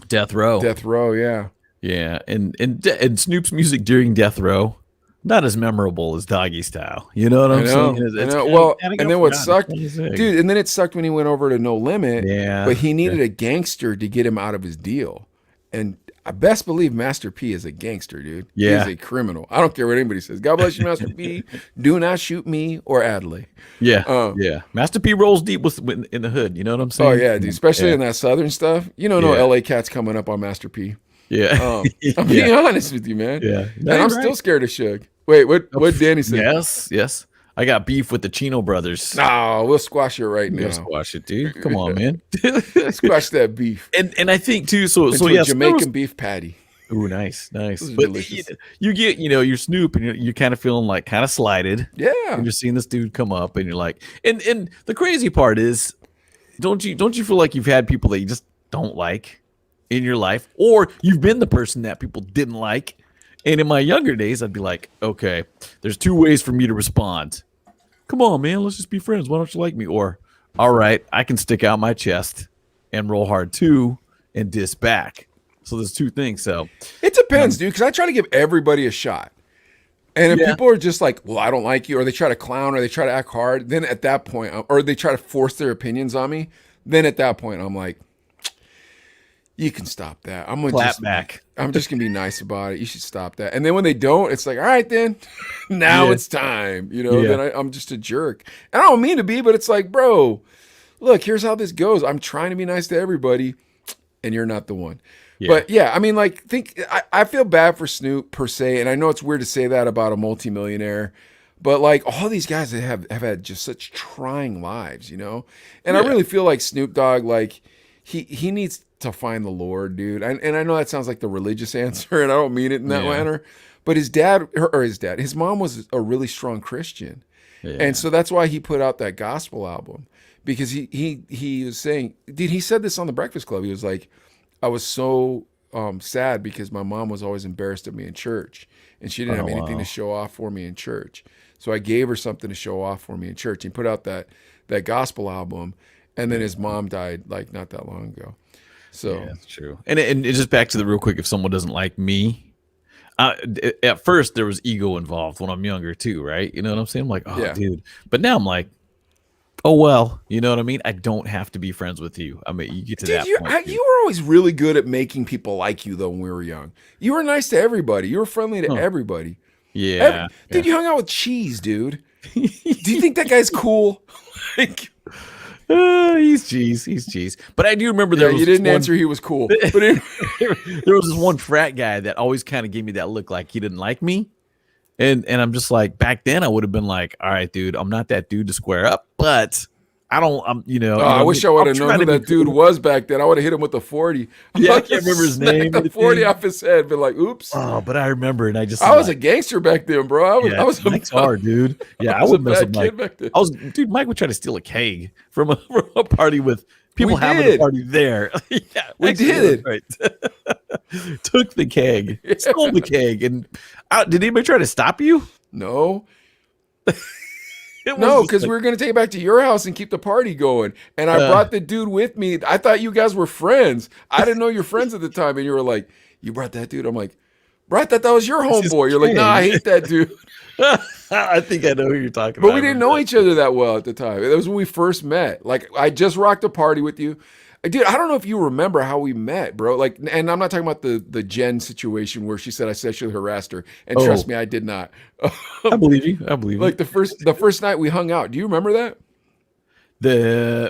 Death Row. Death Row, yeah. Yeah, and Snoop's music during Death Row, not as memorable as Doggy Style. You know what I'm saying? I know. Well, and then what sucked, dude, and then it sucked when he went over to No Limit. Yeah. But he needed a gangster to get him out of his deal. And I best believe Master P is a gangster, dude. Yeah. He's a criminal. I don't care what anybody says. God bless you, Master P. Do not shoot me or Adley. Yeah. Yeah. Master P rolls deep in the hood. You know what I'm saying? Oh, yeah, dude. Especially in that Southern stuff. You don't know LA cats coming up on Master P. Yeah. I'm being honest with you, man. Yeah. And I'm still scared of Suge. Wait, what Danny said? Yes. I got beef with the Chino brothers. No, we'll squash it right now. We'll squash it, dude. Come on, man. Squash that beef. And I think too. So yes, Jamaican beef patty. Ooh, nice. But Delicious. You get, your Snoop, and you're kind of feeling like kind of slighted. Yeah. And you're seeing this dude come up, and you're like, and the crazy part is, don't you feel like you've had people that you just don't like in your life, or you've been the person that people didn't like? And in my younger days, I'd be like, okay, there's two ways for me to respond. Come on, man, let's just be friends. Why don't you like me? Or, all right, I can stick out my chest and roll hard too and diss back. So there's two things. So it depends, dude, because I try to give everybody a shot. And if people are just like, well, I don't like you, or they try to clown, or they try to act hard, then at that point, or they try to force their opinions on me, then at that point, I'm like, you can stop that. I'm gonna clap back. I'm just gonna be nice about it. You should stop that. And then when they don't, it's like, all right, then now it's time. Then I'm just a jerk. And I don't mean to be, but it's like, bro, look, here's how this goes. I'm trying to be nice to everybody, and you're not the one. Yeah. But yeah, I mean, like, I feel bad for Snoop per se, and I know it's weird to say that about a multimillionaire, but like all these guys that have had just such trying lives, And I really feel like Snoop Dogg, like he needs to find the Lord, dude. And I know that sounds like the religious answer, and I don't mean it in that manner, but his mom was a really strong Christian. Yeah. And so that's why he put out that gospel album, because he was saying, dude, he said this on the Breakfast Club. He was like, I was so sad because my mom was always embarrassed of me in church, and she didn't have anything to show off for me in church. So I gave her something to show off for me in church. He put out that gospel album, and then his mom died like not that long ago. So yeah, that's true. And just back to the real quick, if someone doesn't like me, At first there was ego involved when I'm younger too, right? You know what I'm saying? I'm like, oh, Yeah. dude. But now I'm like, oh well, you know what I mean? I don't have to be friends with you. I mean, you get to that point. You were always really good at making people like you, though, when we were young. You were nice to everybody. You were friendly to everybody. Yeah. Dude, you hung out with Cheese, dude. Do you think that guy's cool? Like, He's cheese. But I do remember there was you didn't one, answer he was cool. But there was this one frat guy that always kind of gave me that look like he didn't like me. And I'm just like, back then I would have been like, all right, dude, I'm not that dude to square up, but I wish I would have known who that dude was back then. I would have hit him with a 40. Yeah, I can't remember his name. The 40 off his head, been like, oops. Oh, but I remember, and I was a gangster back then, bro. I was Mike's hard, dude. Yeah, I was would a mess with bad Mike. kid back then. Dude, Mike would try to steal a keg from a party with people We having did. a party there. Yeah, We actually, did. Right. Took the keg, stole the keg, and did anybody try to stop you? No. It was No, just because like- we were going to take it back to your house and keep the party going. And I brought the dude with me. I thought you guys were friends. I didn't know you're friends at the time. And you were like, you brought that dude? I'm like, bro, I thought that was your This is homeboy. You're like, nah, I hate that dude. I think I know who you're talking But about. we didn't know each other that well at the time. That was when we first met. Like, I just rocked a party with you. Dude, I don't know if you remember how we met, bro. Like, and I'm not talking about the Jen situation where she said I sexually harassed her. And trust me, I did not. I believe you. I believe you. Like the first night we hung out. Do you remember that?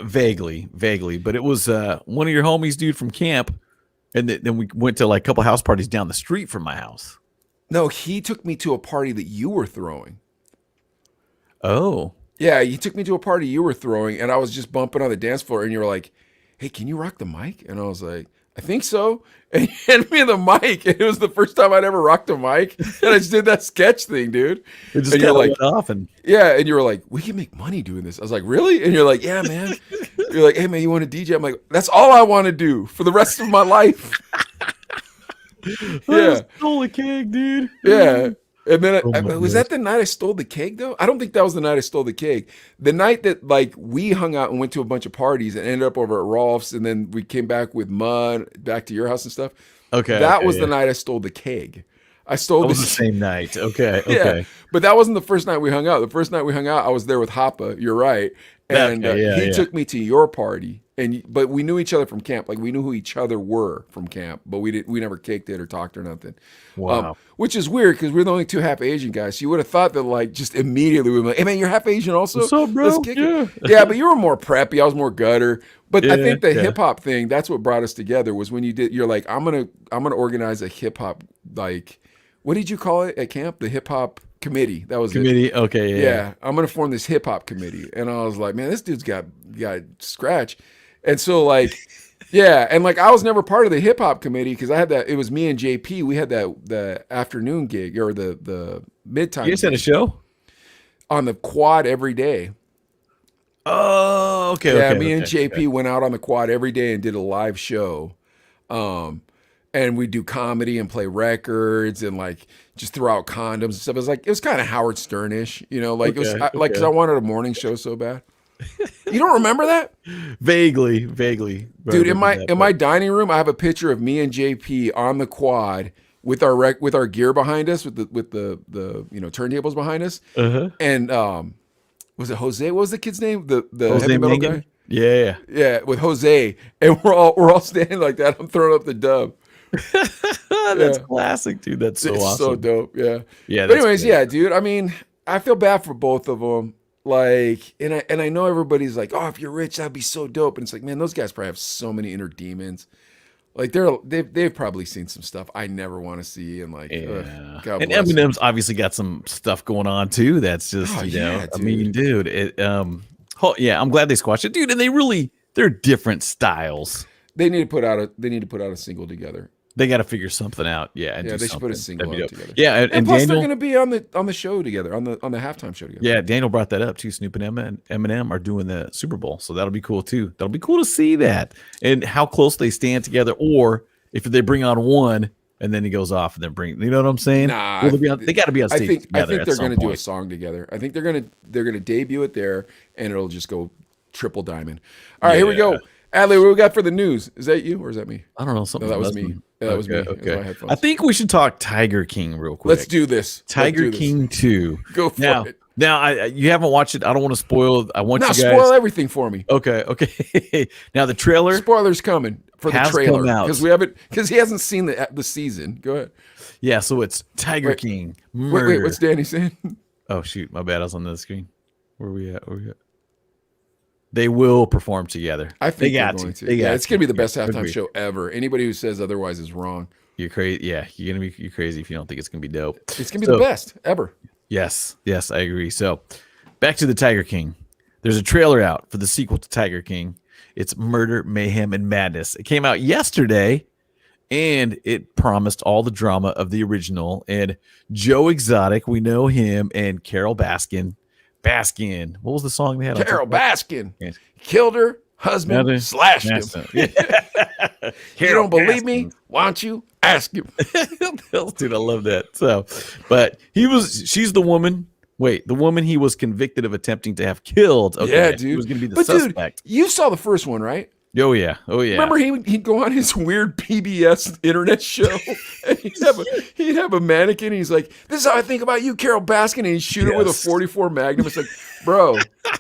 Vaguely, but it was one of your homies, dude, from camp, and then we went to like a couple house parties down the street from my house. No, he took me to a party that you were throwing. Oh, Yeah, he took me to a party you were throwing, and I was just bumping on the dance floor, and you were like, hey, can you rock the mic? And I was like, I think so. And you handed me the mic, and it was the first time I'd ever rocked a mic, and I just did that sketch thing, dude. it just And kind you're of like, went off, and yeah, and you were like, we can make money doing this. I was like, really? And you're like, yeah, man. You're like, hey, man, you want to DJ? I'm like, that's all I want to do for the rest of my life. Yeah. stole a keg, dude. Yeah. And then Oh my was goodness. that the night I stole the cake though? I don't think that was the night I stole the cake. The night that like we hung out and went to a bunch of parties and ended up over at Rolf's, and then we came back with Mud back to your house and stuff. Okay, That okay, was the yeah. night I stole the keg. I stole That the was the same night. Okay, Yeah. okay. But that wasn't the first night we hung out. The first night we hung out, I was there with Hoppa. You're right. And Okay, yeah, he yeah. took me to your party, but we knew each other from camp. Like we knew who each other were from camp, but we never caked it or talked or nothing. Wow. Which is weird because we're the only two half Asian guys. So you would have thought that like just immediately we were like, hey man, you're half Asian also. What's up, bro? Let's kick Yeah. it. Yeah, but you were more preppy. I was more gutter. But I Yeah, think the yeah. hip hop thing, that's what brought us together. Was when you're like, I'm gonna organize a hip hop, like, what did you call it at camp? The hip hop committee. That was it. Committee. Okay, Yeah, I'm gonna form this hip hop committee, and I was like, man, this dude's got scratch, and so like, yeah, and like I was never part of the hip hop committee because I had that. It was me and JP. We had the afternoon gig or the midtime You guys had a gig show? on the quad every day. Oh, okay. Yeah, okay, me and okay, JP went out on the quad every day and did a live show. And we do comedy and play records and like just throw out condoms and stuff. It was kind of Howard Stern-ish, you know, like it was Okay, like because I wanted a morning show so bad. You don't remember that? Vaguely. Dude, in my dining room, I have a picture of me and JP on the quad with our gear behind us, with the turntables behind us. Uh-huh. And was it Jose? What was the kid's name? The Jose heavy metal Mangan? guy? Yeah. Yeah, with Jose, and we're all standing like that. I'm throwing up the dub. That's Yeah. classic, dude. That's so It's awesome. so dope. Yeah. Yeah. But that's anyways, great. yeah, dude. I mean, I feel bad for both of them. Like, and I know everybody's like, oh, if you're rich, that'd be so dope. And it's like, man, those guys probably have so many inner demons. Like they've probably seen some stuff I never want to see. And like, Yeah. God And bless them. Eminem's obviously got some stuff going on too. That's just, Oh, you know, yeah, I mean, dude, yeah, I'm glad they squashed it, dude. And they're different styles. They need to put out a single together. They got to figure something out. Yeah. And Yeah, do they should put a something. single That'd be out dope. together. Yeah. And plus, Daniel, they're going to be on the show together, on the halftime show together. yeah, Daniel brought that up too. Snoop and Eminem are doing the Super Bowl. So that'll be cool too. That'll be cool to see that and how close they stand together, or if they bring on one and then he goes off and then you know what I'm saying? Nah, Will they got to be on I stage think together at they're some going to do a point. song together. I think they're going to debut it there, and it'll just go triple diamond. All right, here we go. Yeah. Adley, what we got for the news? Is that you or is that me? I don't know. Something No, that was me. Yeah, that was me. Okay. It was my headphones. I think we should talk Tiger King real quick. Let's do this. Tiger King 2. Go for it. Now, you haven't watched it. I don't want to spoil. I want Now you guys. spoil everything for me. Okay. Now the trailer. Spoilers coming for the has trailer come out. because he hasn't seen the season. Go ahead. Yeah, so it's Tiger Wait. King. Wait, Murder. what's Danny saying? Oh shoot, my bad. I was on the screen. Where we at? They will perform together. I think they they're got going to. to. Yeah, it's gonna be the best halftime Agree. show ever. Anybody who says otherwise is wrong. You're crazy. Yeah, you're crazy if you don't think it's gonna be dope. It's gonna be the best ever. Yes, I agree. So, back to the Tiger King. There's a trailer out for the sequel to Tiger King. It's Murder, Mayhem, and Madness. It came out yesterday, and it promised all the drama of the original. And Joe Exotic, we know him, and Carol Baskin. What was the song they had? Carol Baskin Yes. killed her husband, slashed him. You don't believe me? Why don't you ask him? Dude, I love that. So, but she's the woman. Wait, the woman he was convicted of attempting to have killed. Okay, Yeah, dude. He was going to be the But suspect. dude, you saw the first one, right? Oh yeah. Remember he'd go on his weird PBS internet show and he'd have a mannequin and he's like, this is how I think about you, Carol Baskin, and he'd shoot her with a 44 Magnum. It's like, bro,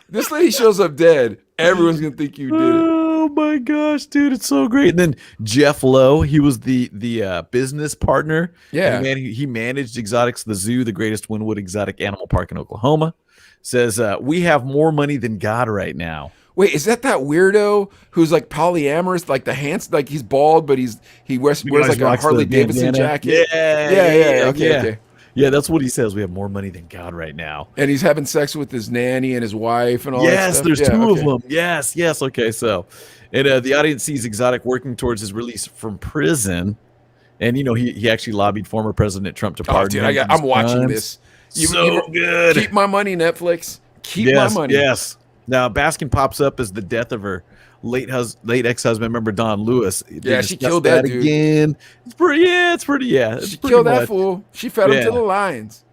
this lady shows up dead. Everyone's gonna think you did it. Oh my gosh, dude, it's so great. And then Jeff Lowe, he was the business partner. Yeah. And he managed Exotics, the zoo, the greatest Wynwood exotic animal park in Oklahoma. Says we have more money than God right now. Wait, is that weirdo who's like polyamorous, like the hands, like he's bald, but he wears like a Harley Davidson jacket? Yeah. Okay. Yeah, that's what he says. We have more money than God right now. And he's having sex with his nanny and his wife and all that Yes, stuff. there's Yeah, two okay. of them. Yes. Okay, so, and the audience sees Exotic working towards his release from prison, and he actually lobbied former President Trump to pardon him. Dude, I'm watching this. Good. Keep my money, Netflix. Keep my money. Yes. Now Baskin pops up as the death of her late ex-husband. Remember Don Lewis? Yeah, she killed that dude again. It's pretty. She killed that fool. She fed him to the lions.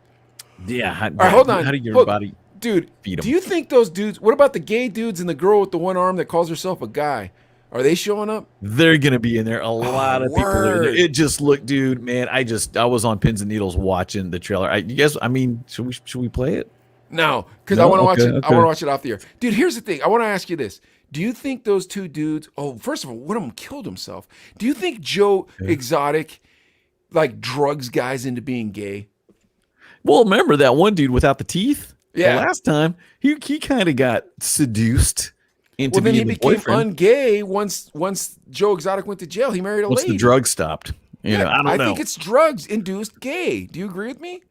Yeah. All right, hold on. How do you get your body? Dude, feed 'em? do you think those dudes? What about the gay dudes and the girl with the one arm that calls herself a guy? Are they showing up? They're gonna be in there. A lot of people are in there. word. It just looked, dude, man. I was on pins and needles watching the trailer. You guys, should we play it? No, because No? I want to watch Okay, it. okay. I want to watch it off the air. Dude, here's the thing. I want to ask you this. Do you think those two dudes? Oh, first of all, one of them killed himself. Do you think Joe Exotic like drugs guys into being gay? Well, remember that one dude without the teeth? Yeah. The last time he kind of got seduced into Well, then being he the became boyfriend ungay once Joe Exotic went to jail. He married a once lady. the drugs stopped. I don't know. I think it's drugs induced gay. Do you agree with me?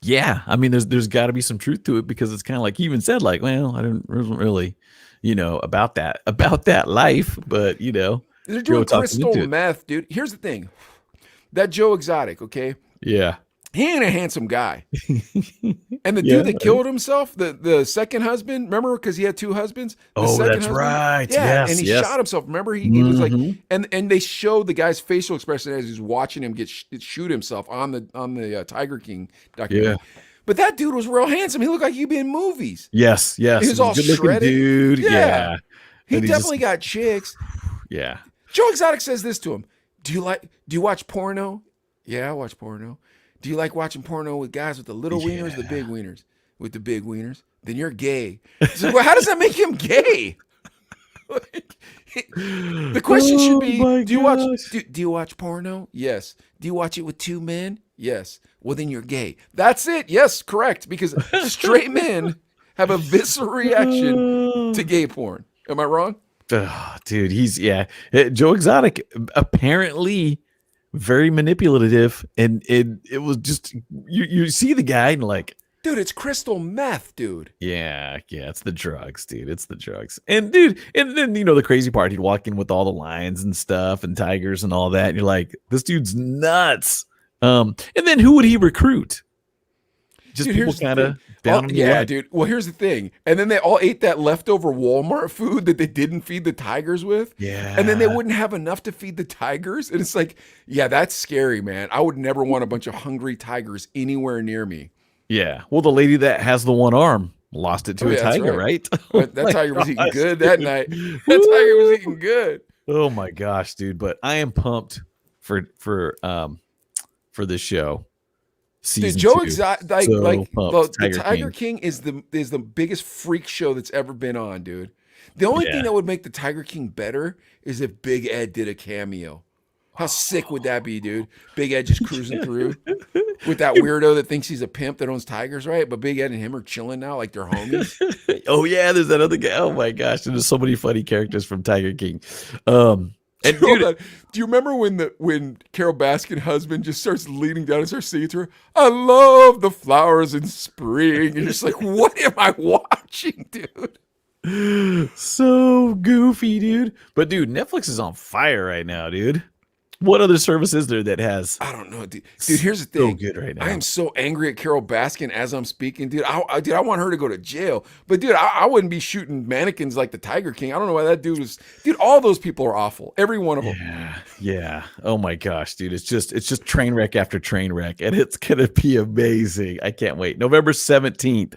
Yeah, I mean, there's got to be some truth to it because it's kind of like he even said, like, well, I wasn't really, about that life, but They're Joe doing talking crystal into it. meth, dude. Here's the thing. That Joe Exotic, okay? Yeah, He ain't a handsome guy. And the Yeah. dude that killed himself, the second husband, remember, because he had two husbands? The Oh, second that's husband? right. Yeah, Yes, and he yes. shot himself. Remember, he was like, Mhm. and they showed the guy's facial expression as he's watching him shoot himself on the Tiger King documentary. Yeah. But that dude was real handsome. He looked like he'd be in movies. yes. He was all good-looking shredded. dude. Yeah. Yeah, He And definitely got chicks. yeah. Joe Exotic says this to him. Do you watch porno? Yeah, I watch porno. Do you like watching porno with guys with the little wieners, the big wieners? With the big wieners? Then you're gay. So, well, how does that make him gay? The question should be, my do you gosh. watch porno? Yes. Do you watch it with two men? Yes. Well, then you're gay. That's it. Yes, correct. Because straight men have a visceral reaction to gay porn. Am I wrong? Oh, dude, Joe Exotic apparently very manipulative, and it was just you see the guy and like, Dude, it's crystal meth, dude. yeah, it's the drugs, dude. It's the drugs. And dude, and then the crazy part, he'd walk in with all the lions and stuff and tigers and all that, and you're like, this dude's nuts. And then who would he recruit? Just Dude, people here's the kind of thing. down in the Yeah, luck. dude. Well, here's the thing. And then they all ate that leftover Walmart food that they didn't feed the tigers with. Yeah. And then they wouldn't have enough to feed the tigers. And it's like, yeah, that's scary, man. I would never want a bunch of hungry tigers anywhere near me. Yeah. Well, the lady that has the one arm lost it to a yeah, that's tiger, right? But that my tiger was eating gosh, good that night. That tiger was eating good. Oh my gosh, dude. But I am pumped for this show. Dude, Season Joe 2. Exotic, So pumped. the Tiger King is the biggest freak show that's ever been on, dude. The only thing that would make the Tiger King better is if Big Ed did a cameo. How sick would that be, dude? Big Ed just cruising through with that weirdo that thinks he's a pimp that owns tigers, right? But Big Ed and him are chilling now like they're homies. Oh yeah, there's that other guy. Oh my gosh, there's so many funny characters from Tiger King. And dude, do you remember when Carol Baskin's husband just starts leaning down and starts singing to her, "I love the flowers in spring"? You're just like, what am I watching, dude? so goofy, dude. But dude, Netflix is on fire right now, dude. What other service is there that has? I don't know, dude. Dude, here's the thing. So good right now. I am so angry at Carol Baskin as I'm speaking, dude. I want her to go to jail, but dude, I wouldn't be shooting mannequins like the Tiger King. I don't know why that dude was. Dude, all those people are awful. Every one of them. Yeah. Oh my gosh, dude. It's just train wreck after train wreck, and it's gonna be amazing. I can't wait. November 17th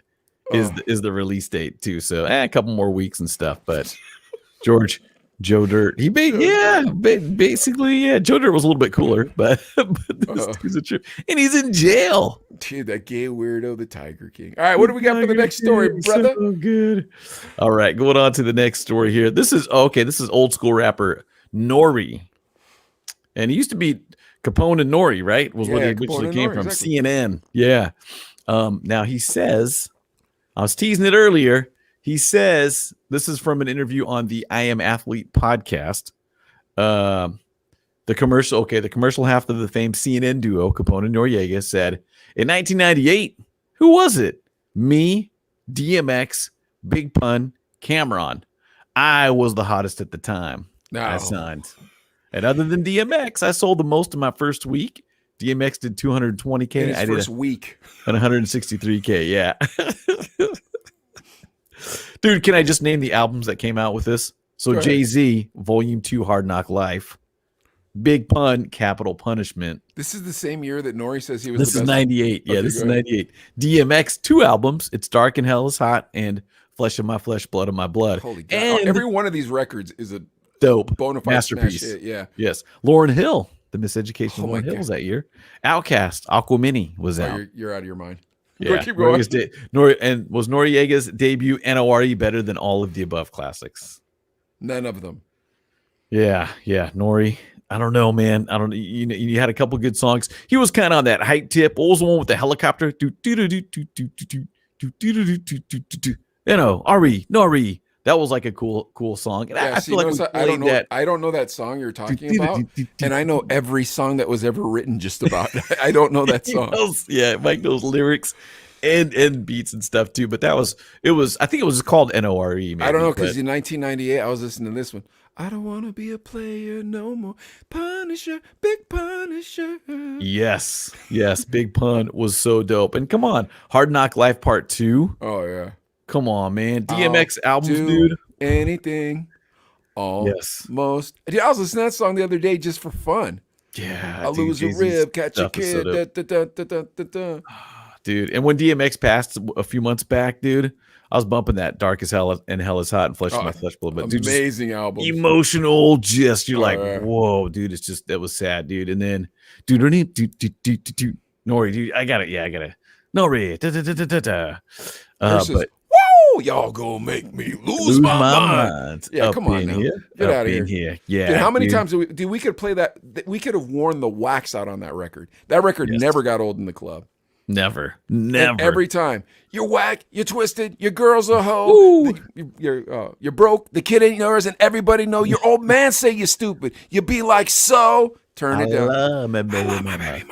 is the release date too. So a couple more weeks and stuff. But Joe Dirt. He made, basically, Joe Dirt was a little bit cooler, but this dude's a trip. And he's in jail. Dude, that gay weirdo, the Tiger King. All right, what do we got for the next story, brother? So good. All right, going on to the next story here. This is old school rapper NORE. And he used to be Capone and NORE, right? Was where they originally came from. Exactly. CNN. Yeah. Now he says, I was teasing it earlier. He says, this is from an interview on the I Am Athlete podcast. The commercial half of the famed CNN duo, Capone and Noriega, said, in 1998, who was it? Me, DMX, Big Pun, Cameron. I was the hottest at the time. I signed. And other than DMX, I sold the most in my first week. DMX did 220K. In his first week. And 163K, yeah. Dude, can I just name the albums that came out with this? So Jay-Z, Volume 2, Hard Knock Life. Big Pun, Capital Punishment. This is the same year that Nori says he was the best. This is 98. Yeah, this is 98. DMX, 2 albums. It's Dark and Hell is Hot and Flesh of My Flesh, Blood of My Blood. Holy God. And every one of these records is a dope bona fide masterpiece. Hit, yeah. Yes. Lauryn Hill, the Miseducation of Lauryn Hill was that year. Outkast, Aquamini was out. You're out of your mind. Yeah, keep going. And was Noriega's debut NORE better than all of the above classics? None of them. Yeah, Nori. I don't know, man. I don't. You had a couple good songs. He was kind of on that hype tip. What was the one with the helicopter? Nori. That was like a cool song. And I feel like I don't know that song you're talking about, and I know every song that was ever written just about. I don't know that song. Mike knows lyrics and beats and stuff too. But I think it was called NORE. Maybe, I don't know, because in 1998 I was listening to this one. I don't want to be a player no more. Punisher, Big Punisher. Yes, Big Pun was so dope. And come on, Hard Knock Life Part 2. Oh yeah. Come on, man. DMX albums, dude. Anything. Almost. Dude, I was listening to that song the other day just for fun. Yeah. I lose a rib, catch a kid. Dude, and when DMX passed a few months back, dude, I was bumping that Dark as Hell and Hell is Hot and Flesh of My Flesh Blood. But dude, amazing album. Emotional, you're like, whoa, dude, that was sad, dude. And then, dude, Nori, dude, I got it. Nori, but woo, y'all gonna make me lose my mind. Yeah, come on now. Get out of here. Yeah. Dude, how many times we could play that? We could have worn the wax out on that record. That record never got old in the club. Never. And every time. You're whack, you're twisted, your girl's a hoe, you're broke, the kid ain't yours, and everybody know your old man say you're stupid. You be like, so turn it down. I love my baby mama. I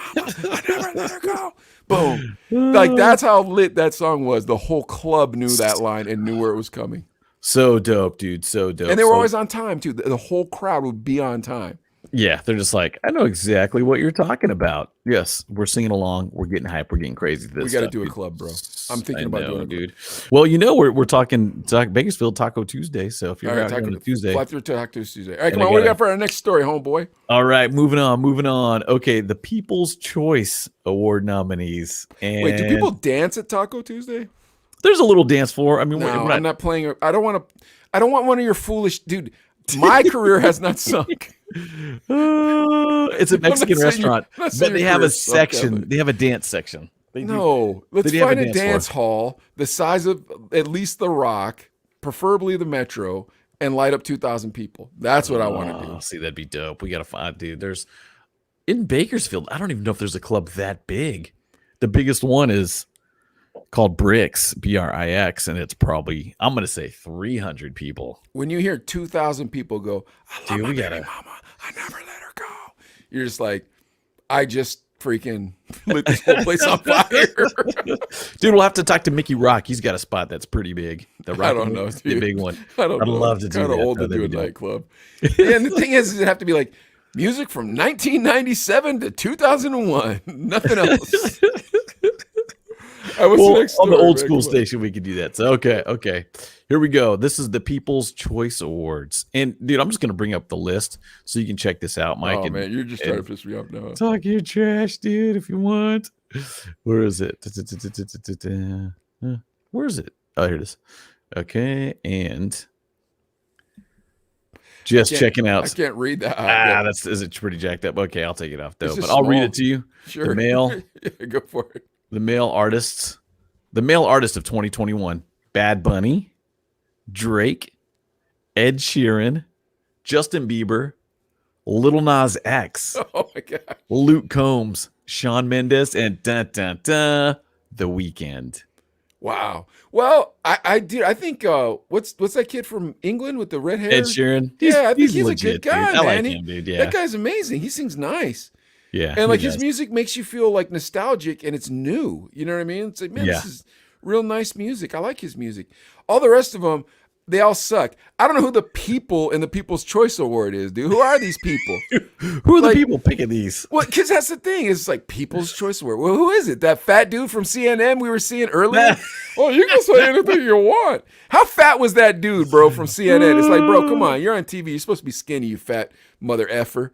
never let her go. Boom. Like, that's how lit that song was. The whole club knew that line and knew where it was coming. So dope, dude. So dope. And they were always on time, too. The whole crowd would be on time. Yeah, they're just like, I know exactly what you're talking about. Yes, we're singing along. We're getting hype. We're getting crazy. We got to do a club, bro. I'm thinking about doing it, dude. Well, we're talking Bakersfield Taco Tuesday. So if you're out on Tuesday, fly through Taco Tuesday. All right, come on. What do we got for our next story, homeboy? All right, moving on. Okay, the People's Choice Award nominees. And wait, do people dance at Taco Tuesday? There's a little dance floor. I mean, no, I'm not playing. I don't want one of your foolish, dude. My career has not sunk. It's a Mexican restaurant, I'm not but saying they your have a career sucked, section. but- They have a dance section. No, let's do have find a a dance dance floor. hall the size of at least the Rock, preferably the Metro, and light up 2,000 people. That's what I want to do. See, that'd be dope. We gotta find, dude. There's in Bakersfield. I don't even know if there's a club that big. The biggest one is called Brix, Brix, and it's probably, I'm gonna say 300 people. When you hear 2,000 people go, I love Dude, my we baby gotta- mama, I never let her go. You're just like, I just freaking lit this whole place on fire. Dude, we'll have to talk to Mickey Rock. He's got a spot that's pretty big. The Rock, I don't know, the dude. big one. I don't I'd know. love to do Kind of that, old though. to do a That'd be dope. nightclub. And the thing is, it'd have to be like music from 1997 to 2001. Nothing else. What's Well, the next on the story, old man? school Come on. station, we could do that. So, okay. Here we go. This is the People's Choice Awards. And, dude, I'm just going to bring up the list so you can check this out, Mike. Oh, and- man, you're just trying to piss me off now. Talk your trash, dude, if you want. Where is it? Where is it? Oh, here it is. Okay, and just checking I out. can't read that. Is it pretty jacked up? Okay, I'll take it off though. It's But just I'll read small. it to you. Sure. The male, Yeah, go for it. the male artists, the male artist of 2021: Bad Bunny, Drake, Ed Sheeran, Justin Bieber, Little Nas X, Oh, my God. Luke Combs, Shawn Mendes, and The Weeknd. Wow. Well, I think what's that kid from England with the red hair? Ed Sheeran. Yeah, I think he's legit, a good guy, dude. I man. like him, dude. Yeah. That guy's amazing. He sings nice. Yeah. And like he his does. music makes you feel like nostalgic and it's new. You know what I mean? It's like, man, Yeah. this is real nice music. I like his music. All the rest of them, they all suck. I don't know who the people in the People's Choice Award is, dude. Who are these people? Who are the like- people picking these? Well, because that's the thing. It's like People's Choice Award. Well, who is it? That fat dude from CNN we were seeing earlier? Oh, you can say anything you want. How fat was that dude, bro, from CNN? It's like, bro, come on. You're on TV. You're supposed to be skinny, you fat mother effer.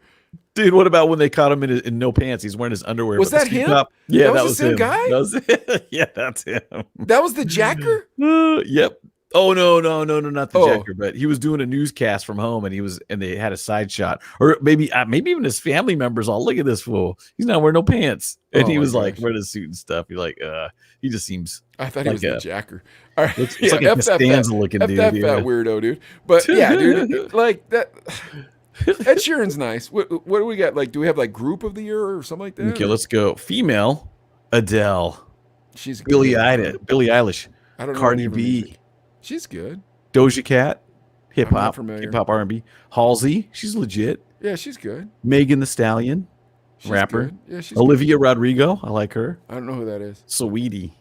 Dude, what about when they caught him in no pants? He's wearing his underwear. Was but the that ski him? top- Yeah, That that was was the same him. guy? That was yeah, that's him. That was the jacker? Yep. Oh no, not the Oh. jacker, but he was doing a newscast from home, and they had a side shot, or maybe even his family members. All look at this fool. He's not wearing no pants, and Oh, he my was like gosh. wearing a suit and stuff. You're like, he just seems I thought he was like the a- jacker. All right. looks like a Costanza looking F dude. that yeah. fat weirdo, dude. But yeah, dude, like that. Ed Sheeran's nice. What do we got? Like, do we have like group of the year or something like that? Okay, Or- let's go. Female, Adele, She's Billie good. Eilish, I don't know Cardi any of her B. music. She's good. Doja Cat, hip I'm not hop, familiar. hip hop R&B. Halsey, she's legit. Yeah, she's good. Megan the Stallion, She's rapper. good. Yeah, she's Olivia Rodrigo, I like her. good. I don't know who that is. Sweetie.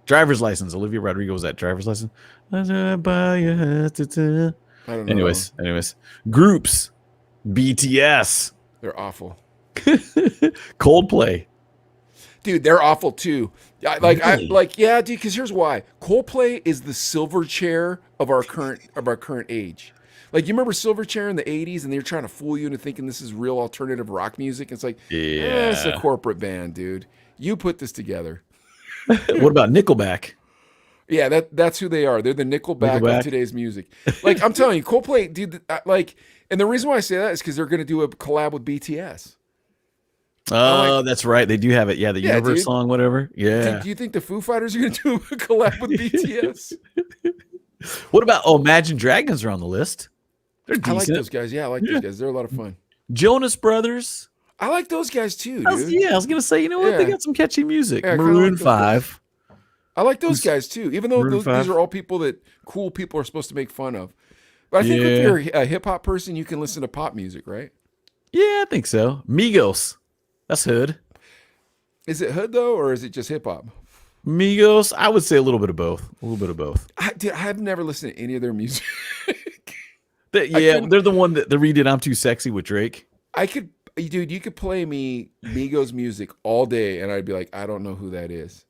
Driver's license. Olivia Rodrigo was that driver's license. I don't know. Anyways. Groups. BTS. They're awful. Coldplay. Dude, they're awful too. Really? Yeah, dude, because here's why. Coldplay is the silver chair of our current age. Like, you remember Silverchair in the 80s and they were trying to fool you into thinking this is real alternative rock music? It's like, it's a Yeah. corporate band, dude. You put this together. What about Nickelback? Yeah, that's who they are. They're the Nickelback Nickelback. of today's music. Like, I'm telling you, Coldplay, dude, and the reason why I say that is because they're going to do a collab with BTS. Oh, that's right. They do have it. Yeah, the Yeah, Universe dude. song, whatever. Yeah. Do you think the Foo Fighters are going to do a collab with BTS? What about Imagine Dragons are on the list? They're I like decent. those guys. Yeah, I like those guys. They're a lot of fun. Jonas Brothers. I like those guys too, I was dude. gonna say, you know what? They Yeah. got some catchy music. Yeah, I kinda Maroon like those guys. 5. I like those guys too, even though Maroon these 5. are all people that cool people are supposed to make fun of. But I think Yeah. if you're a hip hop person, you can listen to pop music, right? Yeah, I think so. Migos. That's hood. Is it hood though, or is it just hip hop? Migos, I would say a little bit of both. A little bit of both. I've never listened to any of their music. Yeah, they're the one that redid "I'm Too Sexy" with Drake. Dude, you could play me Migos music all day, and I'd be like, I don't know who that is.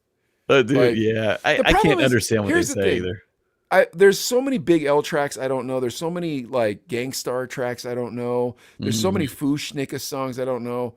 Dude, Like, yeah, I problem can't is- understand what they here's the say thing. either. There's so many Big L tracks I don't know. There's so many like Gangstar tracks I don't know. There's so many Foo Schnicka songs I don't know.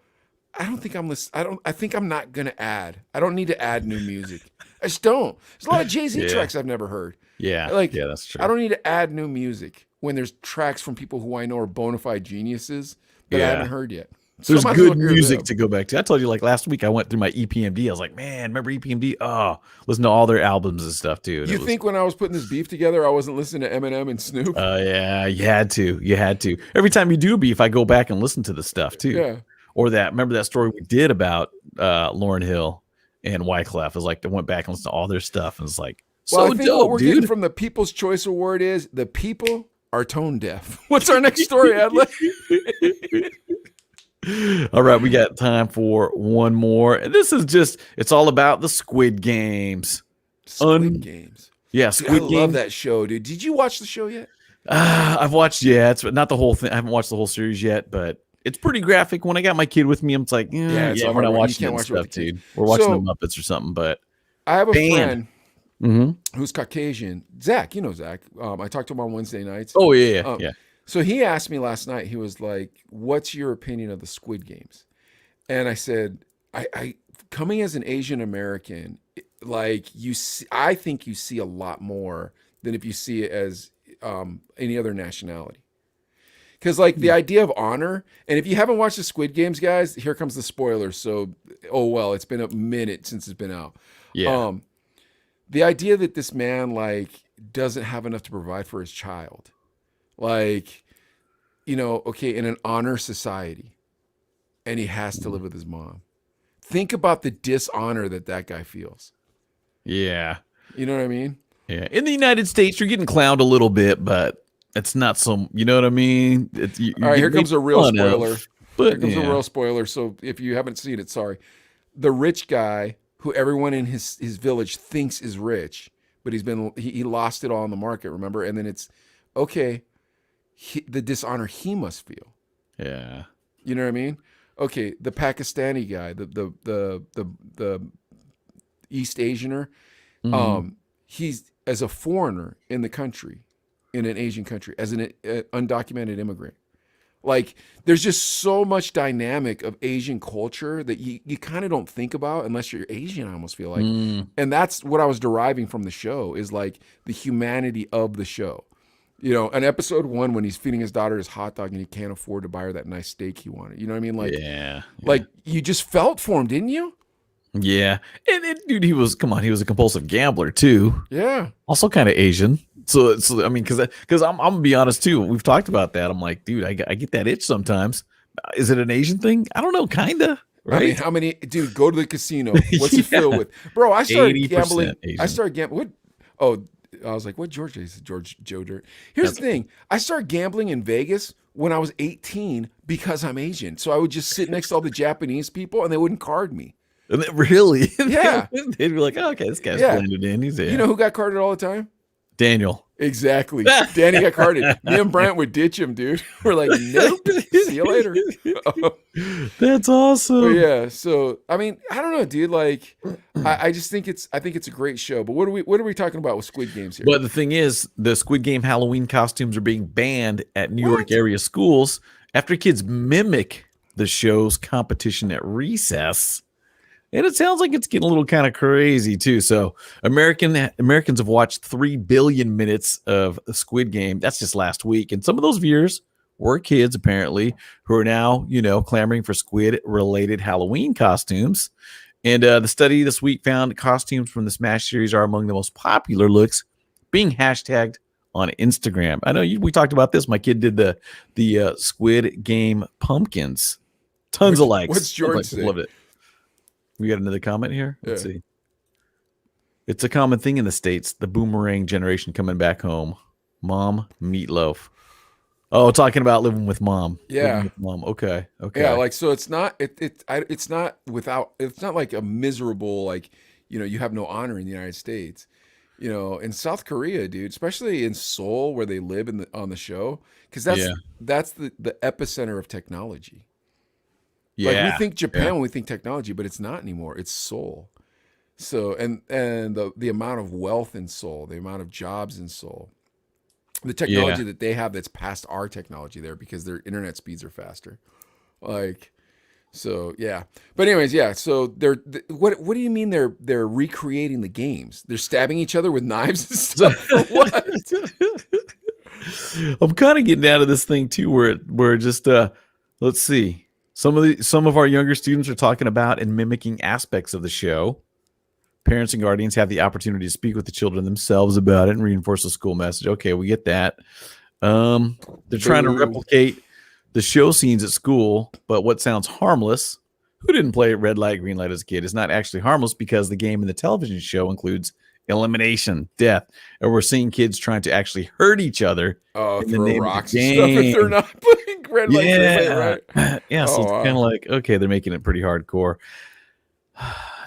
I don't think I'm listening. I think I'm not gonna add. I don't need to add new music. I just don't. There's a lot of Jay-Z Yeah. tracks I've never heard. Yeah, Like, yeah, that's true. I don't need to add new music when there's tracks from people who I know are bona fide geniuses that I Yeah. haven't heard yet. So There's I might as well good hear music them. to go back to. I told you, like last week, I went through my EPMD. I was like, man, remember EPMD? Oh, listen to all their albums and stuff too. And You it was, think when I was putting this beef together, I wasn't listening to Eminem and Snoop? yeah, you had to. You had to. Every time you do beef, I go back and listen to the stuff too. Yeah. Or that, remember that story we did about Lauryn Hill and Wyclef? It was like they went back and listened to all their stuff, and it's like, Well, so I think dope, what we're getting dude. from the People's Choice Award is the people are tone deaf. What's our next story, Adley? All right, we got time for one more. And this is just, it's all about the Squid Games. Squid Games. Yeah, Dude, Squid I Games. love that show, dude. Did you watch the show yet? I've watched, yeah, it's not the whole thing. I haven't watched the whole series yet, but it's pretty graphic. When I got my kid with me, I'm like, it's a we're hard not one. You watching can't it and watch it with stuff, the kid. dude. We're watching So- the Muppets or something, but I have a Banned. friend who's Caucasian. Zach, you know Zach. I talked to him on Wednesday nights. oh yeah, Um, yeah. So he asked me last night, he was like, what's your opinion of the Squid Games? And I said, I coming as an Asian American, like you see, I think you see a lot more than if you see it as any other nationality. Because like the idea of honor, and if you haven't watched the Squid Games, guys, here comes the spoilers. So, oh well, it's been a minute since it's been out. Yeah. The idea that this man like doesn't have enough to provide for his child, like, you know, okay, in an honor society, and he has to live with his mom. Think about the dishonor that guy feels. Yeah. You know what I mean? Yeah. In the United States, you're getting clowned a little bit, but it's not so, you know what I mean? All right, here comes a real spoiler. But Here comes a real spoiler. So if you haven't seen it, sorry. The rich guy who everyone in his village thinks is rich, but he lost it all in the market, remember? And then it's okay, the dishonor he must feel. Yeah. You know what I mean? Okay, the Pakistani guy, the East Asianer, he's as a foreigner in the country, in an Asian country, as an undocumented immigrant. Like, there's just so much dynamic of Asian culture that you kind of don't think about unless you're Asian, I almost feel like. And that's what I was deriving from the show, is like the humanity of the show. You know, in episode 1, when he's feeding his daughter his hot dog and he can't afford to buy her that nice steak he wanted. You know what I mean? Like, yeah. like you just felt for him, didn't you? Yeah. And dude, he was a compulsive gambler too. Yeah. Also kind of Asian. So I mean, because I'm gonna be honest too. We've talked about that. I'm like, dude, I get that itch sometimes. Is it an Asian thing? I don't know, kinda. Right? I mean, how many? Dude, go to the casino. What's it filled with, bro? I started 80% gambling. Asian. I started gambling. What? Oh, I was like, what George is? George Joe Dirt. Here's the thing. I started gambling in Vegas when I was 18 because I'm Asian. So I would just sit next to all the Japanese people and they wouldn't card me. And then, really? Yeah. They'd be like, oh, okay, this guy's Yeah. blended in. He's there. You know who got carded all the time? Daniel. Exactly. Danny got carded. Me and Brant would ditch him, dude. We're like, nope. See you later. That's awesome. But yeah, so I mean, I don't know, dude. Like, I just think I think it's a great show. But what are we talking about with Squid Games here? But the thing is, the Squid Game Halloween costumes are being banned at New York area schools after kids mimic the show's competition at recess. And it sounds like it's getting a little kind of crazy too. So Americans have watched 3 billion minutes of the Squid Game. That's just last week. And some of those viewers were kids, apparently, who are now, clamoring for squid-related Halloween costumes. And the study this week found costumes from the Smash series are among the most popular looks being hashtagged on Instagram. I know we talked about this. My kid did the Squid Game pumpkins. Tons of likes. What's George say? Loved it. We got another comment here. Let's Yeah. see. It's a common thing in the States. The boomerang generation coming back home. Mom, meatloaf. Oh, talking about living with mom. Yeah. Living with mom. Okay. Yeah, like, so it's not it's not like a miserable, like, you have no honor in the United States. In South Korea, dude, especially in Seoul where they live on the show, because that's the epicenter of technology. Yeah. Like, we think Japan when we think technology, but it's not anymore. It's Seoul. So and the amount of wealth in Seoul, the amount of jobs in Seoul, the technology that they have that's past our technology there because their internet speeds are faster. Like, so yeah. But anyways, yeah. So what do you mean they're recreating the games? They're stabbing each other with knives and stuff. What? I'm kind of getting out of this thing too, where just Let's see. Some of our younger students are talking about and mimicking aspects of the show. Parents and guardians have the opportunity to speak with the children themselves about it and reinforce the school message. Okay, we get that. They're trying to replicate the show scenes at school, but what sounds harmless, who didn't play red light, green light as a kid, is not actually harmless because the game in the television show includes elimination, death, and we're seeing kids trying to actually hurt each other. Oh, in the throw name of rocks the and stuff if they're game. not putting red light, green light, right? Yeah, so Oh, it's wow. kind of like, okay, they're making it pretty hardcore.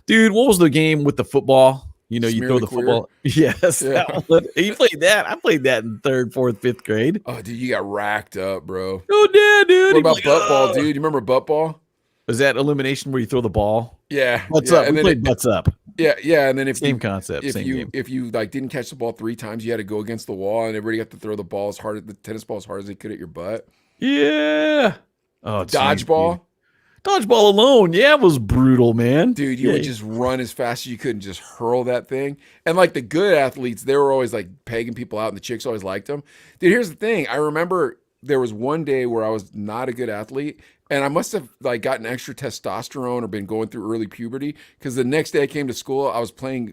Dude, what was the game with the football? You know, you Smear throw the the queer? football. Yes. Yeah. That one. You played that. I played that in 3rd, 4th, 5th grade. Oh, dude, you got racked up, bro. Oh, yeah, dude. What about He butt ball, "Oh." dude? You remember butt ball? Was that elimination where you throw the ball? Yeah. Butts yeah. up. And We then played butts up. yeah, and then if Same you, concept. if Same you game. if you like didn't catch the ball 3 times, you had to go against the wall, and everybody got to throw the ball as hard, the tennis ball as hard as they could at your butt. Yeah. Oh, geez, Dodgeball, dude. Dodgeball alone. Yeah, it was brutal, man. dude, you Yeah. would just run as fast as you could and just hurl that thing. And like the good athletes, they were always like pegging people out, and the chicks always liked them. Dude, here's the thing. I remember there was one day where I was not a good athlete, and I must have like gotten extra testosterone or been going through early puberty, because the next day I came to school, I was playing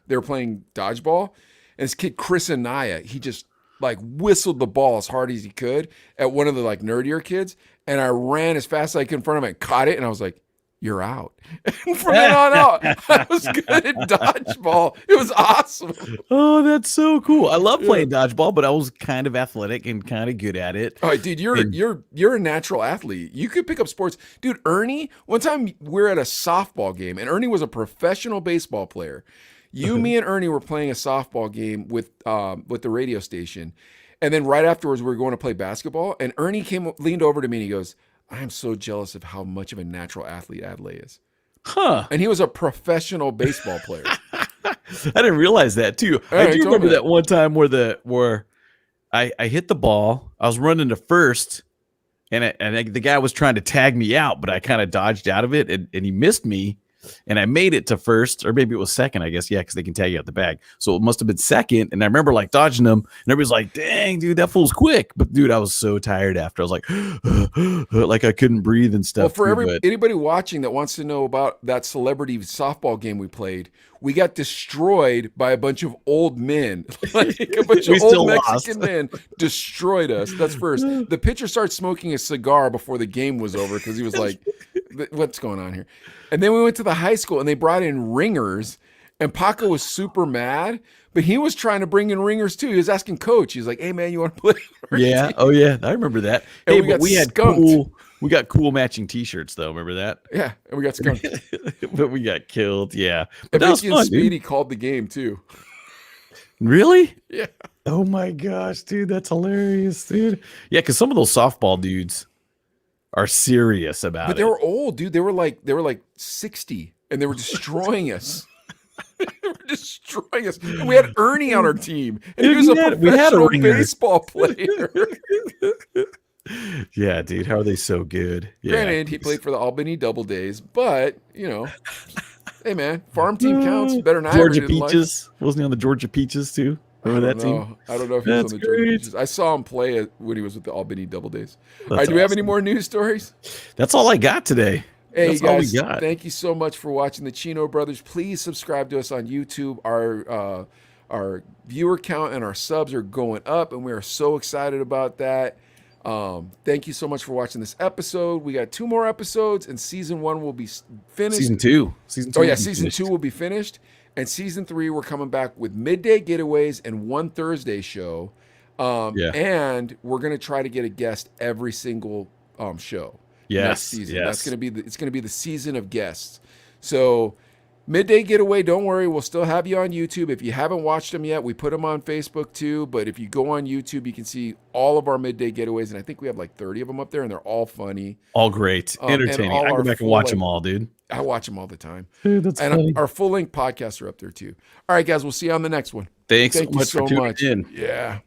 they were playing dodgeball, and this kid Chris Anaya, he just like whistled the ball as hard as he could at one of the like nerdier kids, and I ran as fast as I could in front of him and caught it, and I was like, "You're out." And from then on out, I was good at dodgeball. It was awesome. Oh, that's so cool. I love playing dodgeball, but I was kind of athletic and kind of good at it. All right, dude, you're a natural athlete. You could pick up sports. Dude, Ernie, one time we were at a softball game, and Ernie was a professional baseball player. You, me, and Ernie were playing a softball game with the radio station. And then right afterwards, we were going to play basketball, and Ernie leaned over to me, and he goes, "I am so jealous of how much of a natural athlete Adlai is." Huh. And he was a professional baseball player. I didn't realize that too. Yeah, I he do told remember me that one time where I hit the ball. I was running to first, and the guy was trying to tag me out, but I kind of dodged out of it, and he missed me, and I made it to first, or maybe it was second, I guess. Yeah, because they can tag you out the bag. So it must have been second. And I remember like dodging them, and everybody's like, "Dang, dude, that fool's quick." But dude, I was so tired after. I was like, like I couldn't breathe and stuff. Well, for too, anybody watching that wants to know about that celebrity softball game we played, we got destroyed by a bunch of old men. Like a bunch We of still old lost. Mexican men destroyed us. That's first. The pitcher started smoking a cigar before the game was over because he was like, "What's going on here?" And then we went to the high school, and they brought in ringers, and Paco was super mad, but he was trying to bring in ringers too. He was asking coach. He's like, "Hey man, you want to play?" Yeah. Oh yeah. I remember that. And Hey, we but got we had skunked. we got cool matching T-shirts though. Remember that? Yeah, and we got skunked. But we got killed. Yeah. But And that was Vicky and fun, dude. Speedy called the game too. Really? Yeah. Oh my gosh, dude, that's hilarious, dude. Yeah, because some of those softball dudes are serious about But it. they were old, dude. They were like 60, and they were destroying us. They were destroying us. And we had Ernie on our team, and he Dude, was a we had a professional ringer. baseball player. Yeah, dude, how are they so good? Yeah. Granted, he played for the Albany Double Days, but hey man, farm team counts better than Georgia I ever did in life. Peaches. Wasn't he on the Georgia Peaches too? Remember that team? I don't know if he was That's on the Georgia great. Peaches. I saw him play when he was with the Albany Double Days. All right, That's do we have awesome. any more news stories? That's all I got today. Hey That's all we guys, got. thank you so much for watching the Chino Brothers. Please subscribe to us on YouTube. Our viewer count and our subs are going up, and we are so excited about that. Thank you so much for watching this episode. We got 2 more episodes, and season 1 will be finished. Season 2. Oh yeah, will be season finished. 2 will be finished, and season 3 we're coming back with midday getaways and one Thursday show. Yeah. And we're gonna try to get a guest every single show. Yes, Next season. yes. That's it's gonna be the season of guests. So midday getaway, don't worry, we'll still have you on YouTube. If you haven't watched them yet, we put them on Facebook too. But if you go on YouTube, you can see all of our midday getaways, and I think we have like 30 of them up there, and they're all funny. All great. and Entertaining. all I go our back and watch full, them all, dude. I watch them all the time. Dude, that's And funny. our full length podcasts are up there too. All right, guys, we'll see you on the next one. Thanks Thank so you much so for tuning much. in. Yeah.